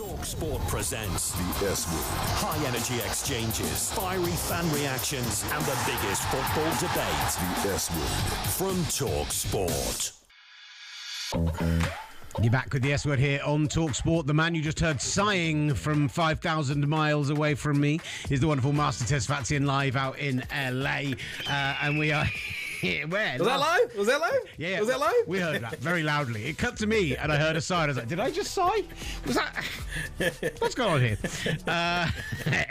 talkSPORT presents the S Word. High energy exchanges, fiery fan reactions, and the biggest football debate. The S Word from talkSPORT. You're back with the S Word here on talkSPORT. The man you just heard sighing from 5,000 miles away from me is the wonderful Master Tesfatian live out in LA. And we are here. Where? Was that live? Was that live? Yeah. Was that live? We heard that very loudly. It cut to me and I heard a sigh. I was like, did I just sigh? Was that... What's going on here?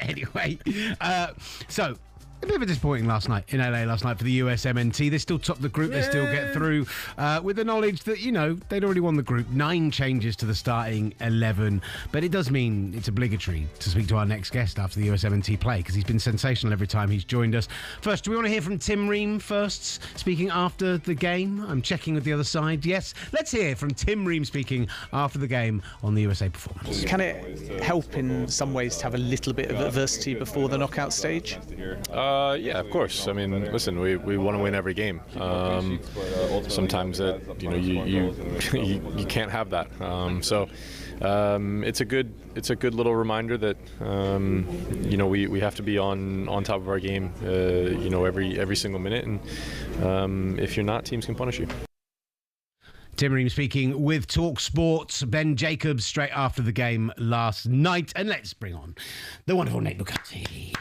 Anyway, so... A bit of a disappointing last night in LA last night for the USMNT. They still top the group. They still get through with the knowledge that, you know, they'd already won the group. 9 changes to the starting 11. But it does mean it's obligatory to speak to our next guest after the USMNT play because he's been sensational every time he's joined us. First, do we want to hear from Tim Ream first, speaking after the game? I'm checking with the other side. Yes, let's hear from Tim Ream speaking after the game on the USA performance. Can it help in some ways to have a little bit of adversity before the knockout stage? Yeah, of course. I mean, listen, we want to win every game. Sometimes that you can't have that. So it's a good little reminder that we have to be on top of our game. Every single minute, and if you're not, teams can punish you. Tim Ream speaking with talkSPORT. Ben Jacobs straight after the game last night. And let's bring on the wonderful Nate Bukaty.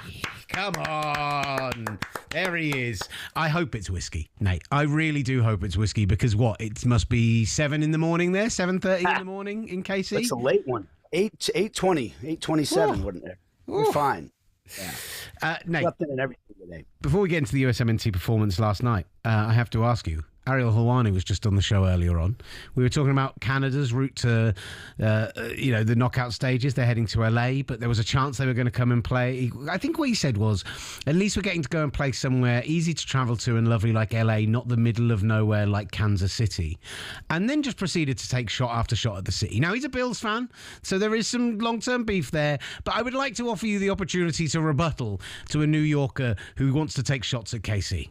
Come on. There he is. I hope it's whiskey, Nate. I really do hope it's whiskey because what? It must be 7 in the morning there, 7:30 in the morning in KC? That's a late one. 8:20, 8:27, wasn't it? We're fine. Yeah. Nate, slept in everything today. Before we get into the USMNT performance last night, I have to ask you, Ariel Helwani was just on the show earlier on. We were talking about Canada's route to, the knockout stages. They're heading to LA, but there was a chance they were going to come and play. I think what he said was, at least we're getting to go and play somewhere easy to travel to and lovely like LA, not the middle of nowhere like Kansas City. And then just proceeded to take shot after shot at the city. Now, he's a Bills fan, so there is some long-term beef there, but I would like to offer you the opportunity to rebuttal to a New Yorker who wants to take shots at KC.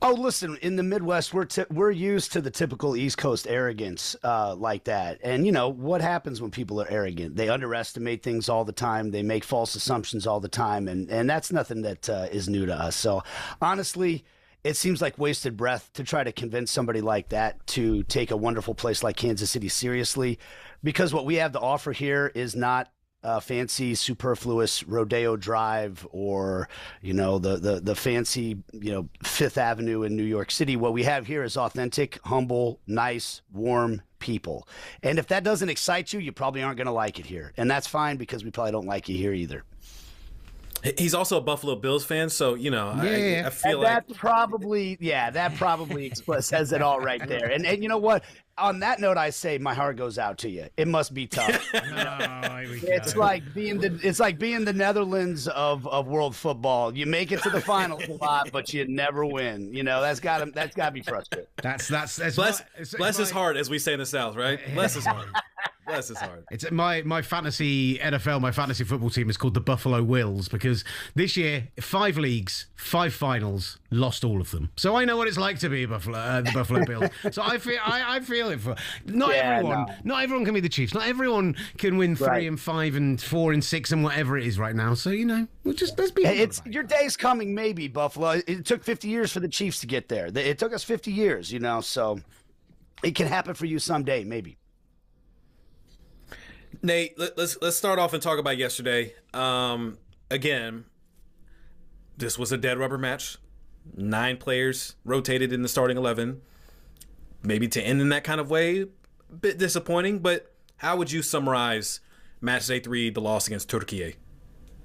Oh, listen, in the Midwest, we're used to the typical East Coast arrogance like that. And, you know, what happens when people are arrogant? They underestimate things all the time. They make false assumptions all the time. And that's nothing that is new to us. So, honestly, it seems like wasted breath to try to convince somebody like that to take a wonderful place like Kansas City seriously, because what we have to offer here is not fancy, superfluous Rodeo Drive or, the fancy, Fifth Avenue in New York City. What we have here is authentic, humble, nice, warm people. And if that doesn't excite you, you probably aren't going to like it here. And that's fine because we probably don't like you here either. He's also a Buffalo Bills fan, so, I feel that probably says it all right there. And you know what? On that note, I say my heart goes out to you. It must be tough. It's like being the Netherlands of world football. You make it to the finals a lot, but you never win. That's got to be frustrating. That's bless his heart, as we say in the South, right? Bless his heart. Bless his heart. It's my fantasy NFL, my fantasy football team is called the Buffalo Wills because this year 5 leagues, 5 finals, lost all of them. So I know what it's like to be the Buffalo Bills. So I feel it for not everyone can be the Chiefs. Not everyone can win 3 and 5 and 4 and 6 and whatever it is right now. So let's be. Your day's coming, maybe Buffalo. It took 50 years for the Chiefs to get there. It took us 50 years, so it can happen for you someday, maybe. Nate, let's start off and talk about yesterday. Again, this was a dead rubber match. 9 players rotated in the starting 11. Maybe to end in that kind of way, a bit disappointing. But how would you summarize match day 3, the loss against Turkey?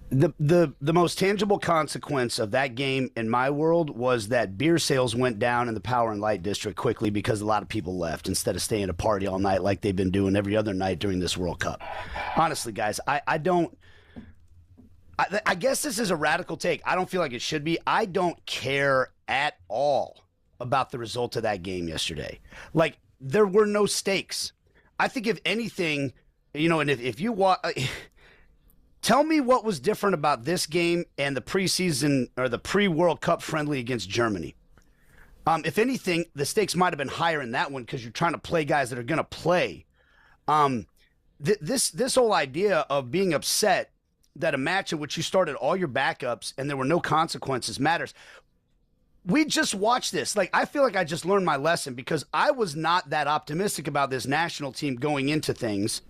The most tangible consequence of that game in my world was that beer sales went down in the Power and Light District quickly because a lot of people left instead of staying to party all night like they've been doing every other night during this World Cup. Honestly, guys, I guess this is a radical take. I don't feel like it should be. I don't care at all about the result of that game yesterday. Like, there were no stakes. I think if anything, and if you want... Tell me what was different about this game and the preseason or the pre-World Cup friendly against Germany. If anything, the stakes might have been higher in that one because you're trying to play guys that are going to play. this whole idea of being upset that a match in which you started all your backups and there were no consequences matters. We just watched this. Like, I feel like I just learned my lesson because I was not that optimistic about this national team going into things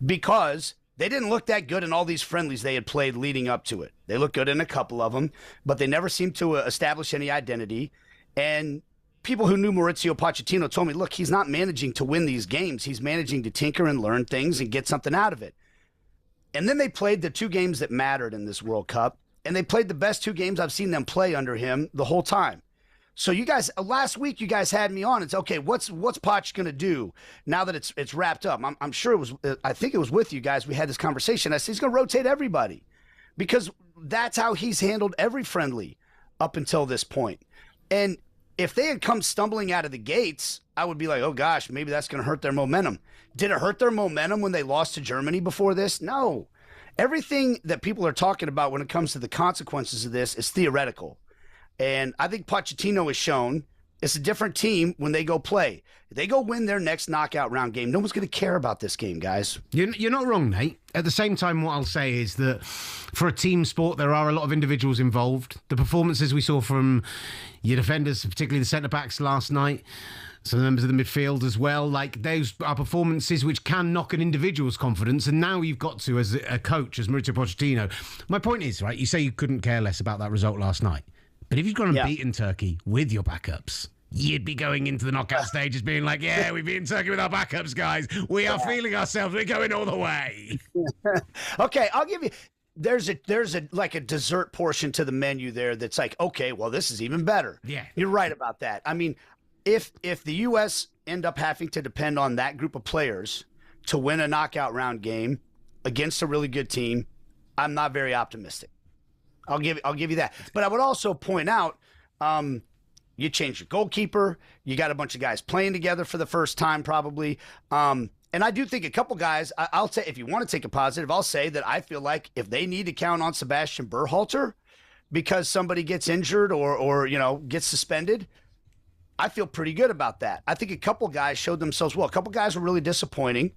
because they didn't look that good in all these friendlies they had played leading up to it. They looked good in a couple of them, but they never seemed to establish any identity. And people who knew Maurizio Pochettino told me, look, he's not managing to win these games. He's managing to tinker and learn things and get something out of it. And then they played the 2 games that mattered in this World Cup, and they played the best 2 games I've seen them play under him the whole time. So you guys, last week you guys had me on. It's okay. What's Poch going to do now that it's wrapped up? I'm sure it was. I think it was with you guys. We had this conversation. I said he's going to rotate everybody because that's how he's handled every friendly up until this point. And if they had come stumbling out of the gates, I would be like, oh gosh, maybe that's going to hurt their momentum. Did it hurt their momentum when they lost to Germany before this? No. Everything that people are talking about when it comes to the consequences of this is theoretical. And I think Pochettino has shown it's a different team when they go play. If they go win their next knockout round game, no one's going to care about this game, guys. You're not wrong, Nate. At the same time, what I'll say is that for a team sport, there are a lot of individuals involved. The performances we saw from your defenders, particularly the centre-backs last night, some members of the midfield as well, like those are performances which can knock an individual's confidence. And now you've got to, as a coach, as Mauricio Pochettino. My point is, right, you say you couldn't care less about that result last night. But if you'd gone and beaten Turkey with your backups, you'd be going into the knockout stages being like, yeah, we've beaten Turkey with our backups, guys. We are feeling ourselves. We're going all the way. Okay, I'll give you... There's a like a dessert portion to the menu there that's like, okay, well, this is even better. Yeah. You're right about that. I mean, if the U.S. end up having to depend on that group of players to win a knockout round game against a really good team, I'm not very optimistic. I'll give you that. But I would also point out, you changed your goalkeeper. You got a bunch of guys playing together for the first time, probably. And I do think a couple guys, I'll say, if you want to take a positive, I'll say that I feel like if they need to count on Sebastian Berhalter because somebody gets injured or gets suspended, I feel pretty good about that. I think a couple guys showed themselves well. A couple guys were really disappointing.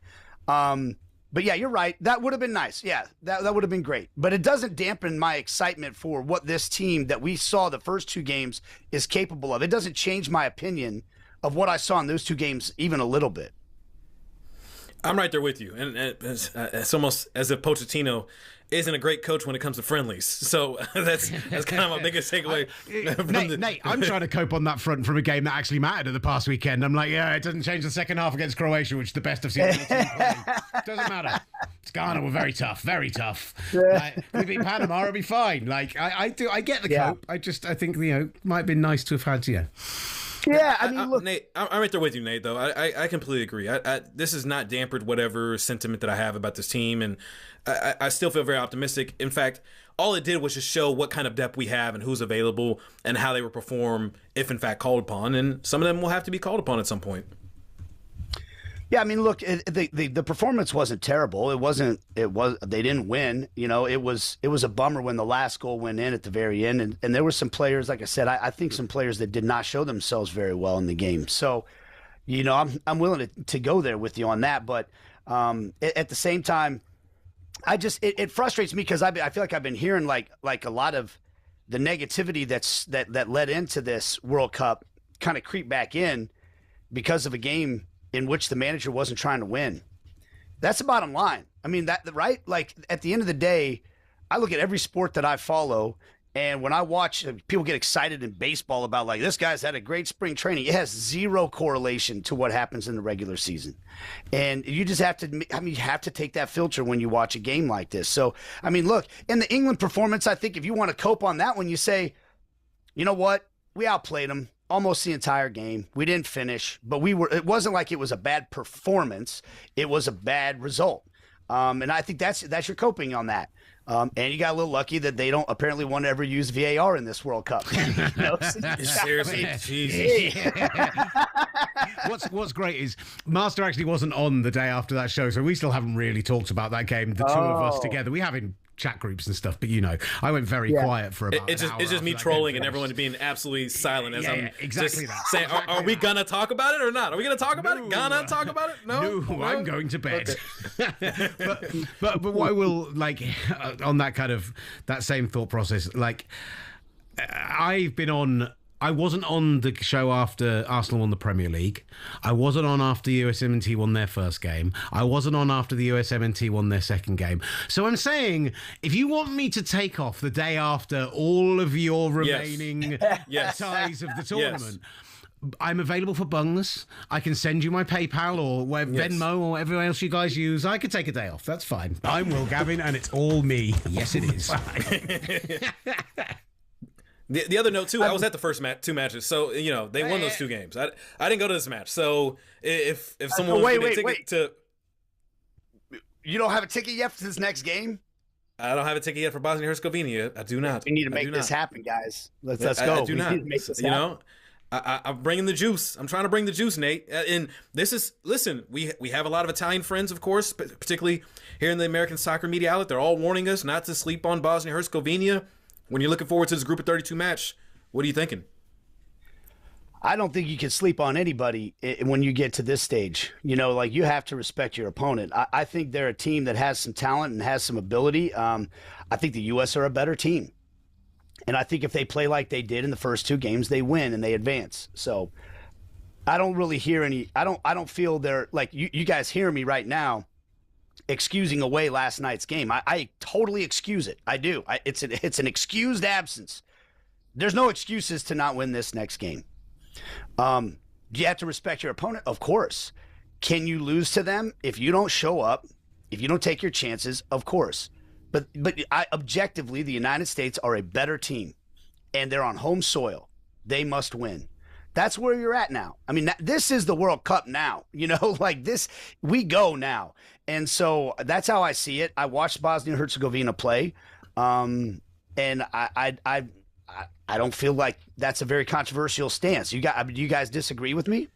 But yeah, you're right. That would have been nice. Yeah, that would have been great. But it doesn't dampen my excitement for what this team that we saw the first 2 games is capable of. It doesn't change my opinion of what I saw in those 2 games even a little bit. I'm right there with you. And it's almost as if Pochettino isn't a great coach when it comes to friendlies. So that's kind of my biggest takeaway. Nate, I'm trying to cope on that front from a game that actually mattered in the past weekend. I'm like, yeah, it doesn't change the second half against Croatia, which is the best I've seen. Doesn't matter. Ghana were very tough, very tough. Like, we beat Panama, it'll be fine. Like I get the cope. I think might have been nice to have had Yeah, I mean, look, Nate, I'm right there with you, Nate. Though I completely agree. This has not dampened whatever sentiment that I have about this team, and I still feel very optimistic. In fact, all it did was just show what kind of depth we have and who's available and how they will perform if, in fact, called upon. And some of them will have to be called upon at some point. Yeah, I mean, look, the performance wasn't terrible. It was they didn't win. It was a bummer when the last goal went in at the very end, and there were some players, like I said, I think some players that did not show themselves very well in the game. So, I'm willing to go there with you on that, but at the same time, it frustrates me because I feel like I've been hearing like a lot of the negativity that led into this World Cup kind of creep back in because of a game in which the manager wasn't trying to win. That's the bottom line. I mean, right? Like, at the end of the day, I look at every sport that I follow, and when I watch people get excited in baseball about, like, this guy's had a great spring training, it has zero correlation to what happens in the regular season. And you just have to, you have to take that filter when you watch a game like this. So, I mean, look, in the England performance, I think if you want to cope on that one, you say, you know what? We outplayed them almost the entire game. We didn't finish, but it wasn't like it was a bad performance. It was a bad result. And I think that's your coping on that. And you got a little lucky that they don't apparently want to ever use VAR in this World Cup. Seriously, Jesus. What's great is Master actually wasn't on the day after that show, so we still haven't really talked about that game. The two of us together, we have in chat groups and stuff, but I went very quiet for about it's an hour. It's just me trolling and everyone being absolutely silent as I'm exactly just that. saying, are we gonna talk about it or not? Are we gonna talk about it? Gonna talk about it? No, I'm going to bed. but what I will on that same thought process, I wasn't on the show after Arsenal won the Premier League. I wasn't on after USMNT won their first game. I wasn't on after the USMNT won their second game. So I'm saying, if you want me to take off the day after all of your remaining ties of the tournament, I'm available for bungs. I can send you my PayPal or Venmo or whatever else you guys use. I could take a day off. That's fine. I'm Will Gavin, and it's all me. Yes, it is. The other note too, I was at the first two matches, so they won those two games. I didn't go to this match, so if someone wants a ticket to, you don't have a ticket yet for this next game. I don't have a ticket yet for Bosnia Herzegovina. I do not. We need to make this happen, guys. Let's go. I do not. I'm bringing the juice. I'm trying to bring the juice, Nate. And listen, we have a lot of Italian friends, of course, particularly here in the American soccer media outlet. They're all warning us not to sleep on Bosnia Herzegovina. When you're looking forward to this group of 32 match, what are you thinking? I don't think you can sleep on anybody when you get to this stage. You have to respect your opponent. I think they're a team that has some talent and has some ability. I think the U.S. are a better team. And I think if they play like they did in the first two games, they win and they advance. So I don't really hear I don't feel they're you guys hear me right now excusing away last night's game. I totally excuse it. I do. It's an excused absence. There's no excuses to not win this next game. Do you have to respect your opponent? Of course. Can you lose to them if you don't show up, if you don't take your chances? Of course. But objectively, the United States are a better team, and they're on home soil. They must win. That's where you're at now. I mean, this is the World Cup now. This, we go now. And so that's how I see it. I watched Bosnia and Herzegovina play, and I don't feel like that's a very controversial stance. Do you guys disagree with me?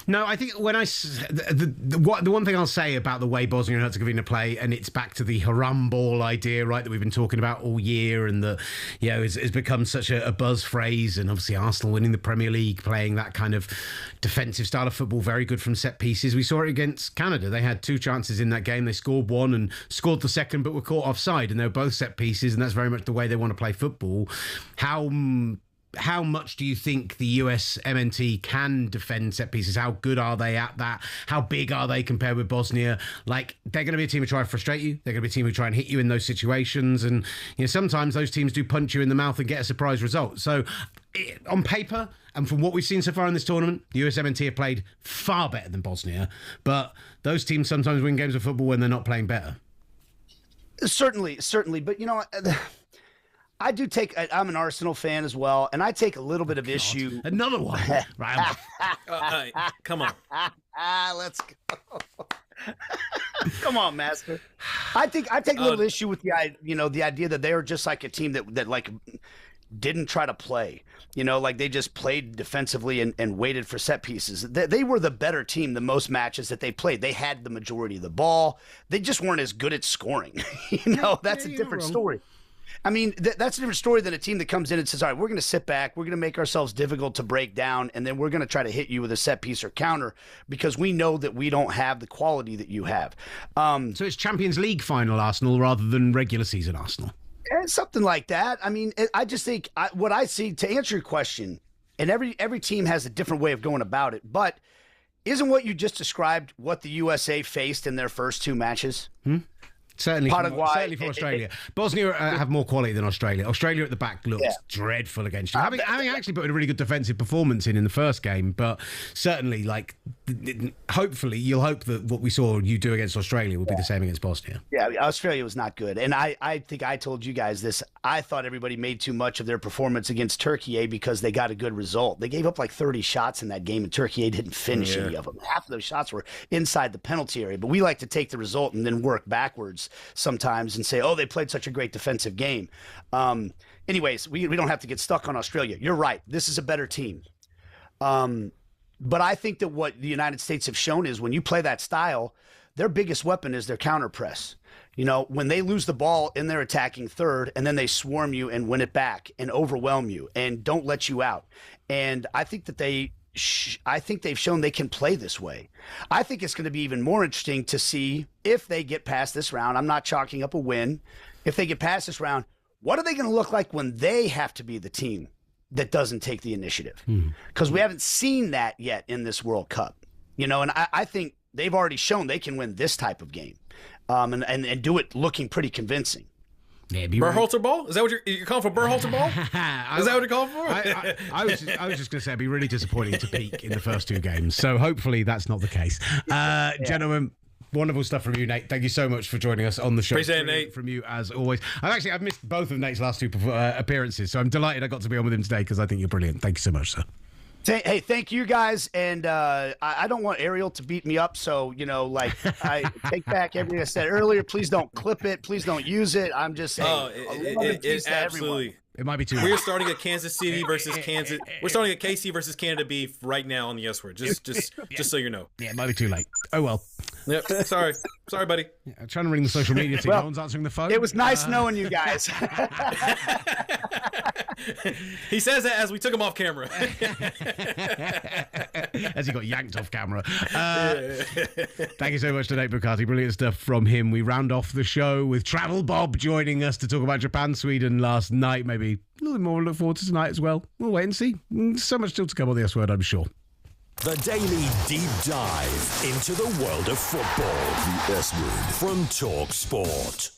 No, I think when the one thing I'll say about the way Bosnia and Herzegovina play, and it's back to the haram ball idea, right, that we've been talking about all year, and has become such a buzz phrase. And obviously Arsenal winning the Premier League, playing that kind of defensive style of football, very good from set pieces. We saw it against Canada. They had two chances in that game. They scored one and scored the second, but were caught offside, and they were both set pieces, and that's very much the way they want to play football. How much do you think the US MNT can defend set pieces? How good are they at that? How big are they compared with Bosnia? They're going to be a team who try to frustrate you. They're going to be a team who try and hit you in those situations. And sometimes those teams do punch you in the mouth and get a surprise result. So on paper, and from what we've seen so far in this tournament, the US MNT have played far better than Bosnia. But those teams sometimes win games of football when they're not playing better. Certainly. But, I do I'm an Arsenal fan as well, and I take a little bit of issue. Another one. Right. Come on. Let's go. Come on, Master. I take a little issue with the idea that they are just like a team that didn't try to play. They just played defensively and waited for set pieces. They were the better team the most matches that they played. They had the majority of the ball. They just weren't as good at scoring. That's a different story. I mean, that's a different story than a team that comes in and says, all right, we're going to sit back, we're going to make ourselves difficult to break down, and then we're going to try to hit you with a set piece or counter because we know that we don't have the quality that you have. So it's Champions League final Arsenal rather than regular season Arsenal? Something like that. I mean, I just think what I see, to answer your question, and every team has a different way of going about it, but isn't what you just described what the USA faced in their first two matches? Certainly for Australia. Bosnia have more quality than Australia. Australia at the back looked dreadful against you. Having actually put a really good defensive performance in the first game, but certainly, hopefully, you'll hope that what we saw you do against Australia will be the same against Bosnia. Yeah, Australia was not good. And I think I told you guys this. I thought everybody made too much of their performance against Turkey because they got a good result. They gave up 30 shots in that game, and Turkey didn't finish any of them. Half of those shots were inside the penalty area. But we like to take the result and then work backwards sometimes and say, oh, they played such a great defensive game. Anyways, we don't have to get stuck on Australia. You're right. This is a better team. But I think that what the United States have shown is when you play that style, their biggest weapon is their counter press. You know, when they lose the ball in their attacking third and then they swarm you and win it back and overwhelm you and don't let you out. And I think that I think they've shown they can play this way. I think it's going to be even more interesting to see if they get past this round. I'm not chalking up a win. If they get past this round, what are they going to look like when they have to be the team that doesn't take the initiative? Because we haven't seen that yet in this World Cup. You know, and I think they've already shown they can win this type of game and do it looking pretty convincing. Yeah, Berhalter ball? Is that what you're calling for? Berhalter ball? Is that what you're calling for? I was just going to say it'd be really disappointing to peak in the first two games. So hopefully that's not the case. Gentlemen, wonderful stuff from you, Nate. Thank you so much for joining us on the show. Appreciate it, Nate. From you as always. I've missed both of Nate's last two appearances, so I'm delighted I got to be on with him today because I think you're brilliant. Thank you so much, sir. Hey, thank you guys, and I don't want Ariel to beat me up, so, you know, like, I take back everything I said earlier. Please don't clip it. Please don't use it. I'm just saying. It absolutely. It might be too We're much. starting a Kansas City versus Kansas. We're starting a KC versus Canada beef right now on the S word. Just so you know. Yeah, it might be too late. Oh, well. Yep. Sorry, buddy. Yeah, I'm trying to ring the social media team. Well, no one's answering the phone. It was nice knowing you guys. He says that as we took him off camera. As he got yanked off camera. Thank you so much to Nate Bukaty. Brilliant stuff from him. We round off the show with Travel Bob joining us to talk about Japan, Sweden last night. Maybe a little bit more to look forward to tonight as well. We'll wait and see. So much still to come on the S word, I'm sure. The daily deep dive into the world of football. The S word from talkSPORT.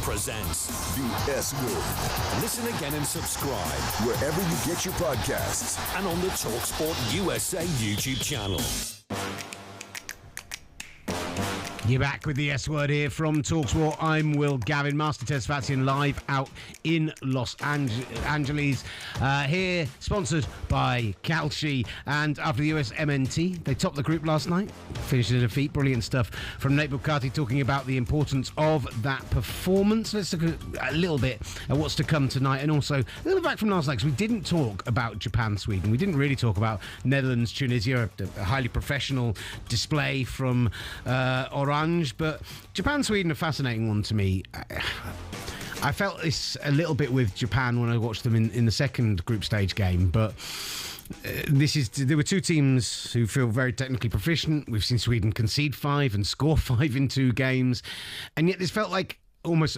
presents The S Word. Listen again and subscribe wherever you get your podcasts and on the talkSPORT USA YouTube channel. You're back with the S Word here from talkSPORT. I'm Will Gavin, Master Tesfatian, live out in Los Angeles. Here, sponsored by Calci. And after the Usmnt, they topped the group last night. Finished in a defeat. Brilliant stuff from Nate Bukaty talking about the importance of that performance. Let's look at a little bit at what's to come tonight. And also, a little back from last night, because we didn't talk about Japan, Sweden. We didn't really talk about Netherlands, Tunisia, a highly professional display from Orange. But Japan, Sweden, a fascinating one to me. I felt this a little bit with Japan when I watched them in the second group stage game, but there were two teams who feel very technically proficient. We've seen Sweden concede 5 and score 5 in 2 games, and yet this felt like almost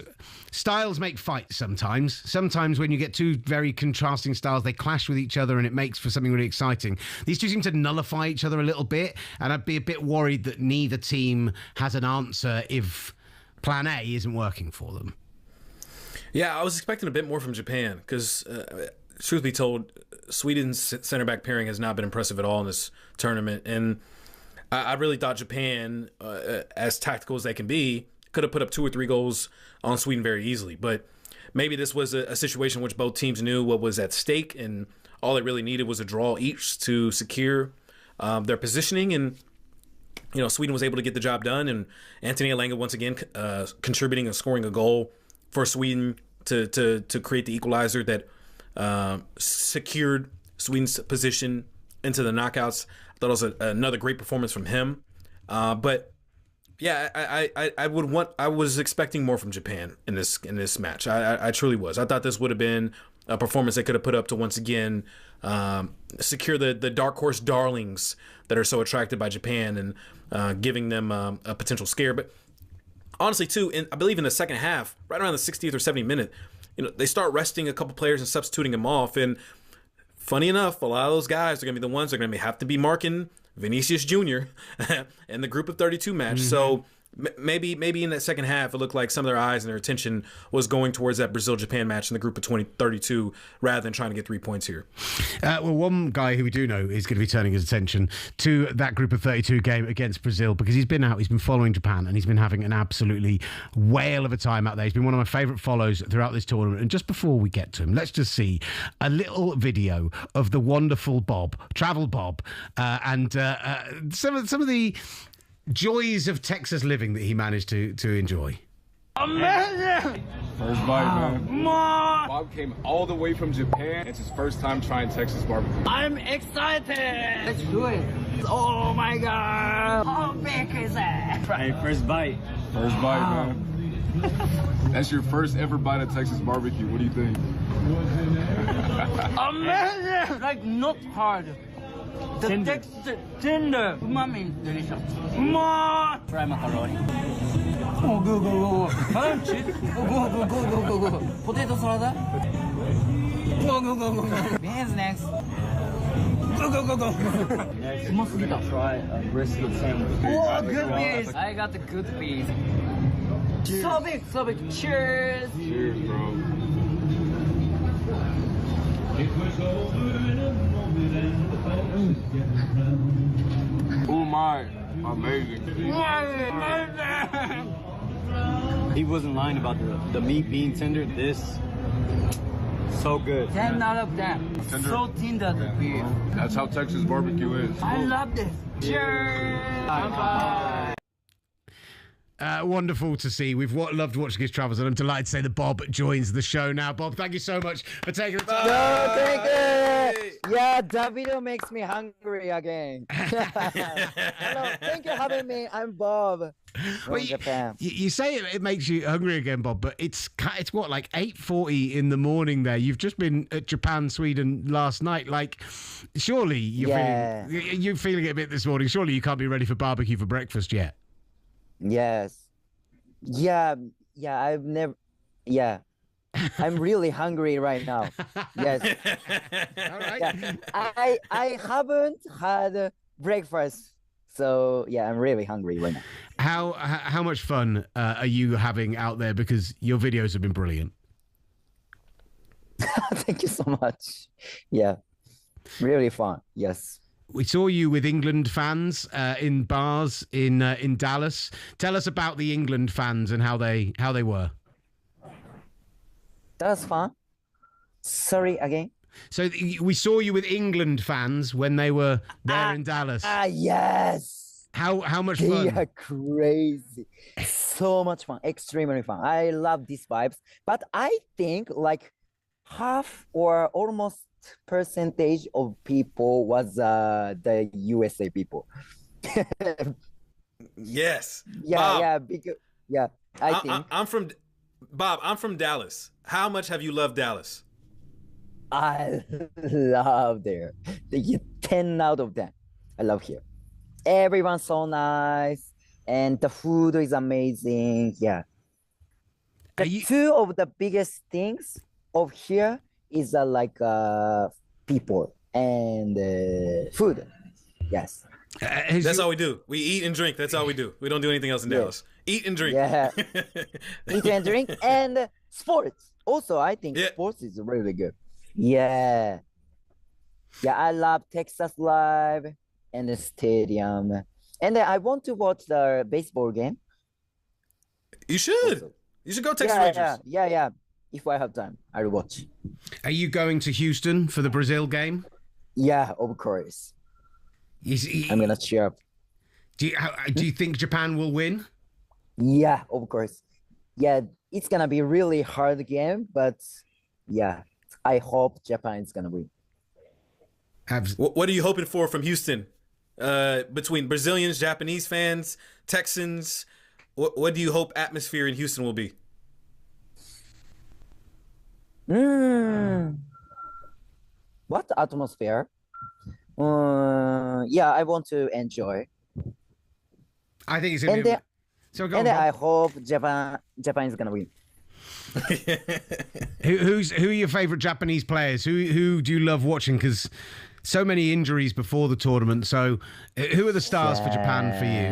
styles make fights sometimes. Sometimes when you get two very contrasting styles, they clash with each other and it makes for something really exciting. These two seem to nullify each other a little bit, and I'd be a bit worried that neither team has an answer if plan A isn't working for them. Yeah, I was expecting a bit more from Japan because, truth be told, Sweden's center back pairing has not been impressive at all in this tournament. And I really thought Japan, as tactical as they can be, could have put up 2 or 3 goals on Sweden very easily. But maybe this was a situation in which both teams knew what was at stake, and all they really needed was a draw each to secure their positioning. And, you know, Sweden was able to get the job done, and Anthony Elanga once again contributing and scoring a goal for Sweden to create the equalizer that secured Sweden's position into the knockouts. I thought it was another great performance from him. But yeah, I was expecting more from Japan in this match. I truly was. I thought this would have been a performance they could have put up to once again secure the dark horse darlings that are so attracted by Japan, and giving them a potential scare. But honestly, too, I believe in the second half, right around the 60th or 70th minute, you know, they start resting a couple players and substituting them off. And funny enough, a lot of those guys are going to be the ones that are going to have to be marking Vinicius Jr. in the group of 32 match. Mm-hmm. So maybe in that second half, it looked like some of their eyes and their attention was going towards that Brazil-Japan match in the group of 32 rather than trying to get 3 points here. Well, one guy who we do know is going to be turning his attention to that group of 32 game against Brazil, because he's been following Japan, and he's been having an absolutely whale of a time out there. He's been one of my favourite follows throughout this tournament. And just before we get to him, let's just see a little video of the wonderful Travel Bob, and some of the joys of Texas living that he managed to enjoy. Amazing! First bite, man. Bob came all the way from Japan. It's his first time trying Texas barbecue. I'm excited! Let's do it. Oh my god! How big is that? Hey, first bite. First bite, man. That's your first ever bite of Texas barbecue. What do you think? Amazing! Like, not hard. The texture, tender, umami, delicious. Fry macaroni. Oh, go. Punch it. Go. Potato salad. Go. Beans next. Go. Next, try a brisket sandwich. Oh, good piece. I got the good piece. Cheers. So big. Cheers. Cheers, bro. Oh my, amazing. He wasn't lying about the meat being tender. This, so good. 10 out of 10. Tender. So tender, the beef. That's how Texas barbecue is. I love this. Cheers. Bye. Wonderful to see. We've loved watching his travels, and I'm delighted to say that Bob joins the show now. Bob, thank you so much for taking the time. No, thank you. Yeah, that video makes me hungry again. Hello, thank you for having me. I'm Bob from Japan. You say it makes you hungry again, Bob, but it's what, like 8:40 in the morning there. You've just been at Japan, Sweden last night. Like, surely you're feeling it a bit this morning. Surely you can't be ready for barbecue for breakfast yet. Yes. Yeah, I've never... Yeah. I'm really hungry right now. Yes. All right. Yeah. I haven't had breakfast So yeah, I'm really hungry right now. How much fun are you having out there? Because your videos have been brilliant. Thank you so much. Yeah, really fun. Yes. We saw you with England fans in bars in Dallas. Tell us about the England fans and how they were. That was fun. Sorry again. So we saw you with England fans when they were there in Dallas. Yes. How much fun? They are crazy. So much fun. Extremely fun. I love these vibes. But I think like half or almost percentage of people was the USA people. Yes. Yeah, Bob, yeah, because yeah, I think I'm from Bob. I'm from Dallas. How much have you loved Dallas? I love there. They get 10 out of 10. I love here. Everyone's so nice, and the food is amazing. Yeah. Two of the biggest things of here is people and food. Yes. That's all we do. We eat and drink. That's all we do. We don't do anything else in Dallas. Eat and drink. Yeah. Eat and drink and sports. Also, I think sports is really good. Yeah. Yeah, I love Texas Live and the stadium. And I want to watch the baseball game. You should. Also. You should go Texas Rangers. Yeah. If I have time, I'll watch. Are you going to Houston for the Brazil game? Yeah, of course. I'm gonna cheer up. Do you think Japan will win? Yeah, of course. Yeah, it's gonna be a really hard game, but yeah, I hope Japan is gonna win. What are you hoping for from Houston? Between Brazilians, Japanese fans, Texans, what do you hope atmosphere in Houston will be? What atmosphere? Yeah, I want to enjoy. I think it's gonna be. So go on, I hope Japan is gonna win. Who are your favorite Japanese players? Who do you love watching? Because so many injuries before the tournament. So who are the stars for Japan for you?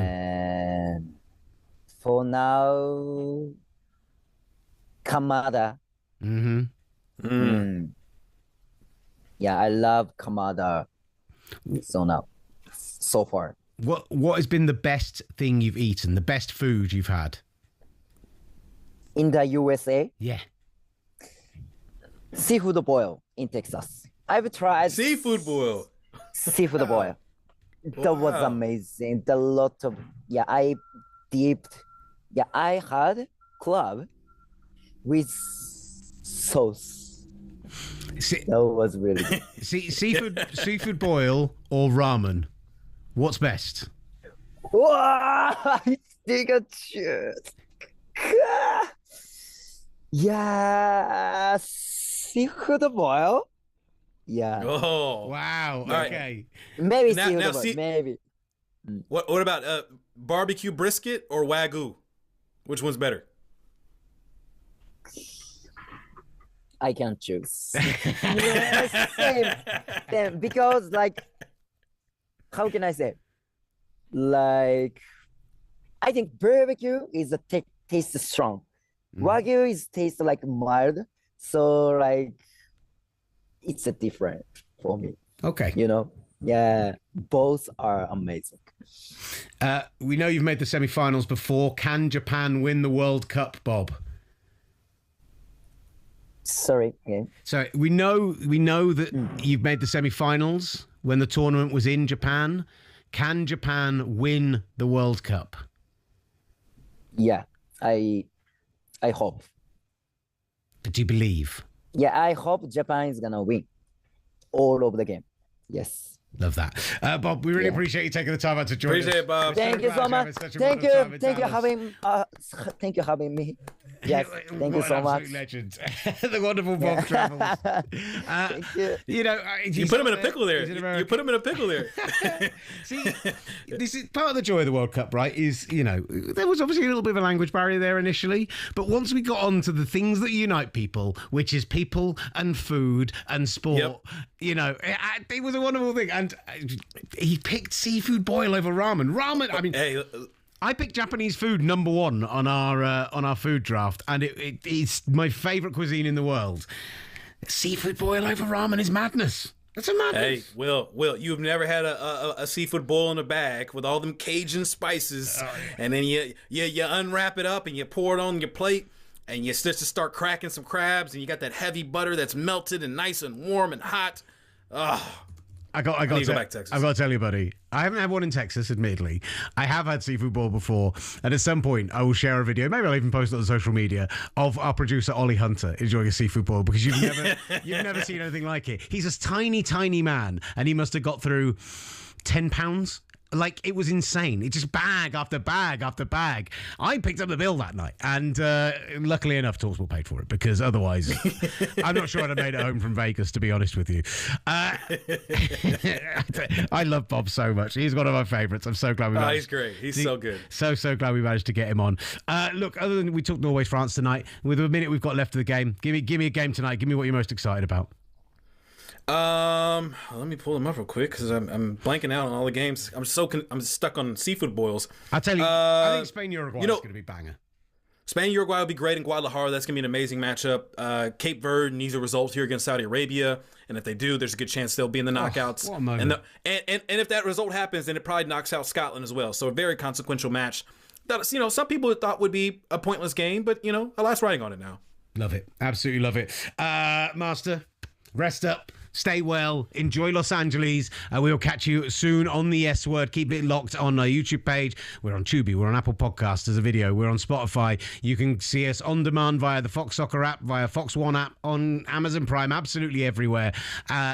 For now, Kamada. Yeah, I love Kamada. So far. What has been the best thing you've eaten? The best food you've had? In the USA? Yeah. Seafood boil in Texas. I've tried seafood boil. Seafood boil. That was amazing. I dipped. Yeah, I had club with sauce. That was really good. Seafood boil or ramen? What's best? Wow, take a chance. Yeah, seafood boil. Yeah. Oh wow. Okay. Maybe seafood boil. Maybe. What about barbecue brisket or wagyu? Which one's better? I can't choose. Yes, same. Because how can I say? I think barbecue is taste strong. Wagyu is taste mild. So it's a different for me. Okay. Yeah, both are amazing. We know you've made the semi-finals before. Can Japan win the World Cup, Bob? Sorry, again. So we know that you've made the semi-finals when the tournament was in Japan. Can Japan win the World Cup? Yeah, I hope. Do you believe? Yeah, I hope Japan is gonna win all of the game. Yes. Love that. Bob, we really appreciate you taking the time out to join us. Appreciate it, Bob. Thank you so much. Thank you having me. Yes, thank you so much. Legend. The wonderful Bob Travels. Thank you. You know, You put him in a pickle there. You put him in a pickle there. See, this is part of the joy of the World Cup, right? Is, you know, there was obviously a little bit of a language barrier there initially, but once we got on to the things that unite people, which is people and food and sport, you know, it was a wonderful thing. And he picked seafood boil over ramen. Ramen, I mean... Hey, I picked Japanese food number one on our food draft, and it's my favourite cuisine in the world. Seafood boil over ramen is madness. That's a madness. Hey, Will, you've never had a seafood boil in a bag with all them Cajun spices, and then you unwrap it up and you pour it on your plate, and you just start cracking some crabs, and you got that heavy butter that's melted and nice and warm and hot. I got to go back to Texas. I've got to tell you, buddy. I haven't had one in Texas, admittedly. I have had seafood boil before, and at some point I will share a video. Maybe I'll even post it on social media of our producer Ollie Hunter enjoying a seafood boil, because you've never seen anything like it. He's a tiny man, and he must have got through 10 pounds. Like, it was insane. It just bag after bag after bag. I picked up the bill that night, and luckily enough, talkSPORT paid for it, because otherwise, I'm not sure I'd have made it home from Vegas, to be honest with you. I love Bob so much. He's one of my favourites. I'm so glad we managed. He's great. He's so good. So glad we managed to get him on. Look, other than we talked Norway, France tonight, with the minute we've got left of the game, give me a game tonight. Give me what you're most excited about. Let me pull them up real quick, because I'm blanking out on all the games. I'm stuck on seafood boils. I'll tell you, I think Spain-Uruguay is going to be banger. Spain-Uruguay will be great in Guadalajara. That's going to be an amazing matchup. Cape Verde needs a result here against Saudi Arabia, and if they do, there's a good chance they'll be in the knockouts. What a moment. And if that result happens, then it probably knocks out Scotland as well. So a very consequential match that, you know, some people thought would be a pointless game, but, you know, a lot's riding on it now. Love it. Absolutely love it. Master, rest up. Stay well. Enjoy Los Angeles. We'll catch you soon on the S Word. Keep it locked on our YouTube page. We're on Tubi. We're on Apple Podcasts as a video. We're on Spotify. You can see us on demand via the Fox Soccer app, via Fox One app, on Amazon Prime, absolutely everywhere.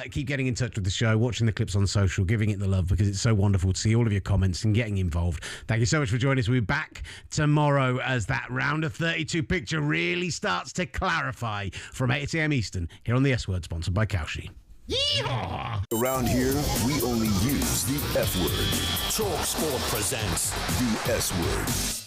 Keep getting in touch with the show, watching the clips on social, giving it the love, because it's so wonderful to see all of your comments and getting involved. Thank you so much for joining us. We'll be back tomorrow as that round of 32 picture really starts to clarify from 8 a.m. Eastern here on the S Word, sponsored by Cowshy. Yeehaw! Around here, we only use the F word. talkSPORT presents the S Word.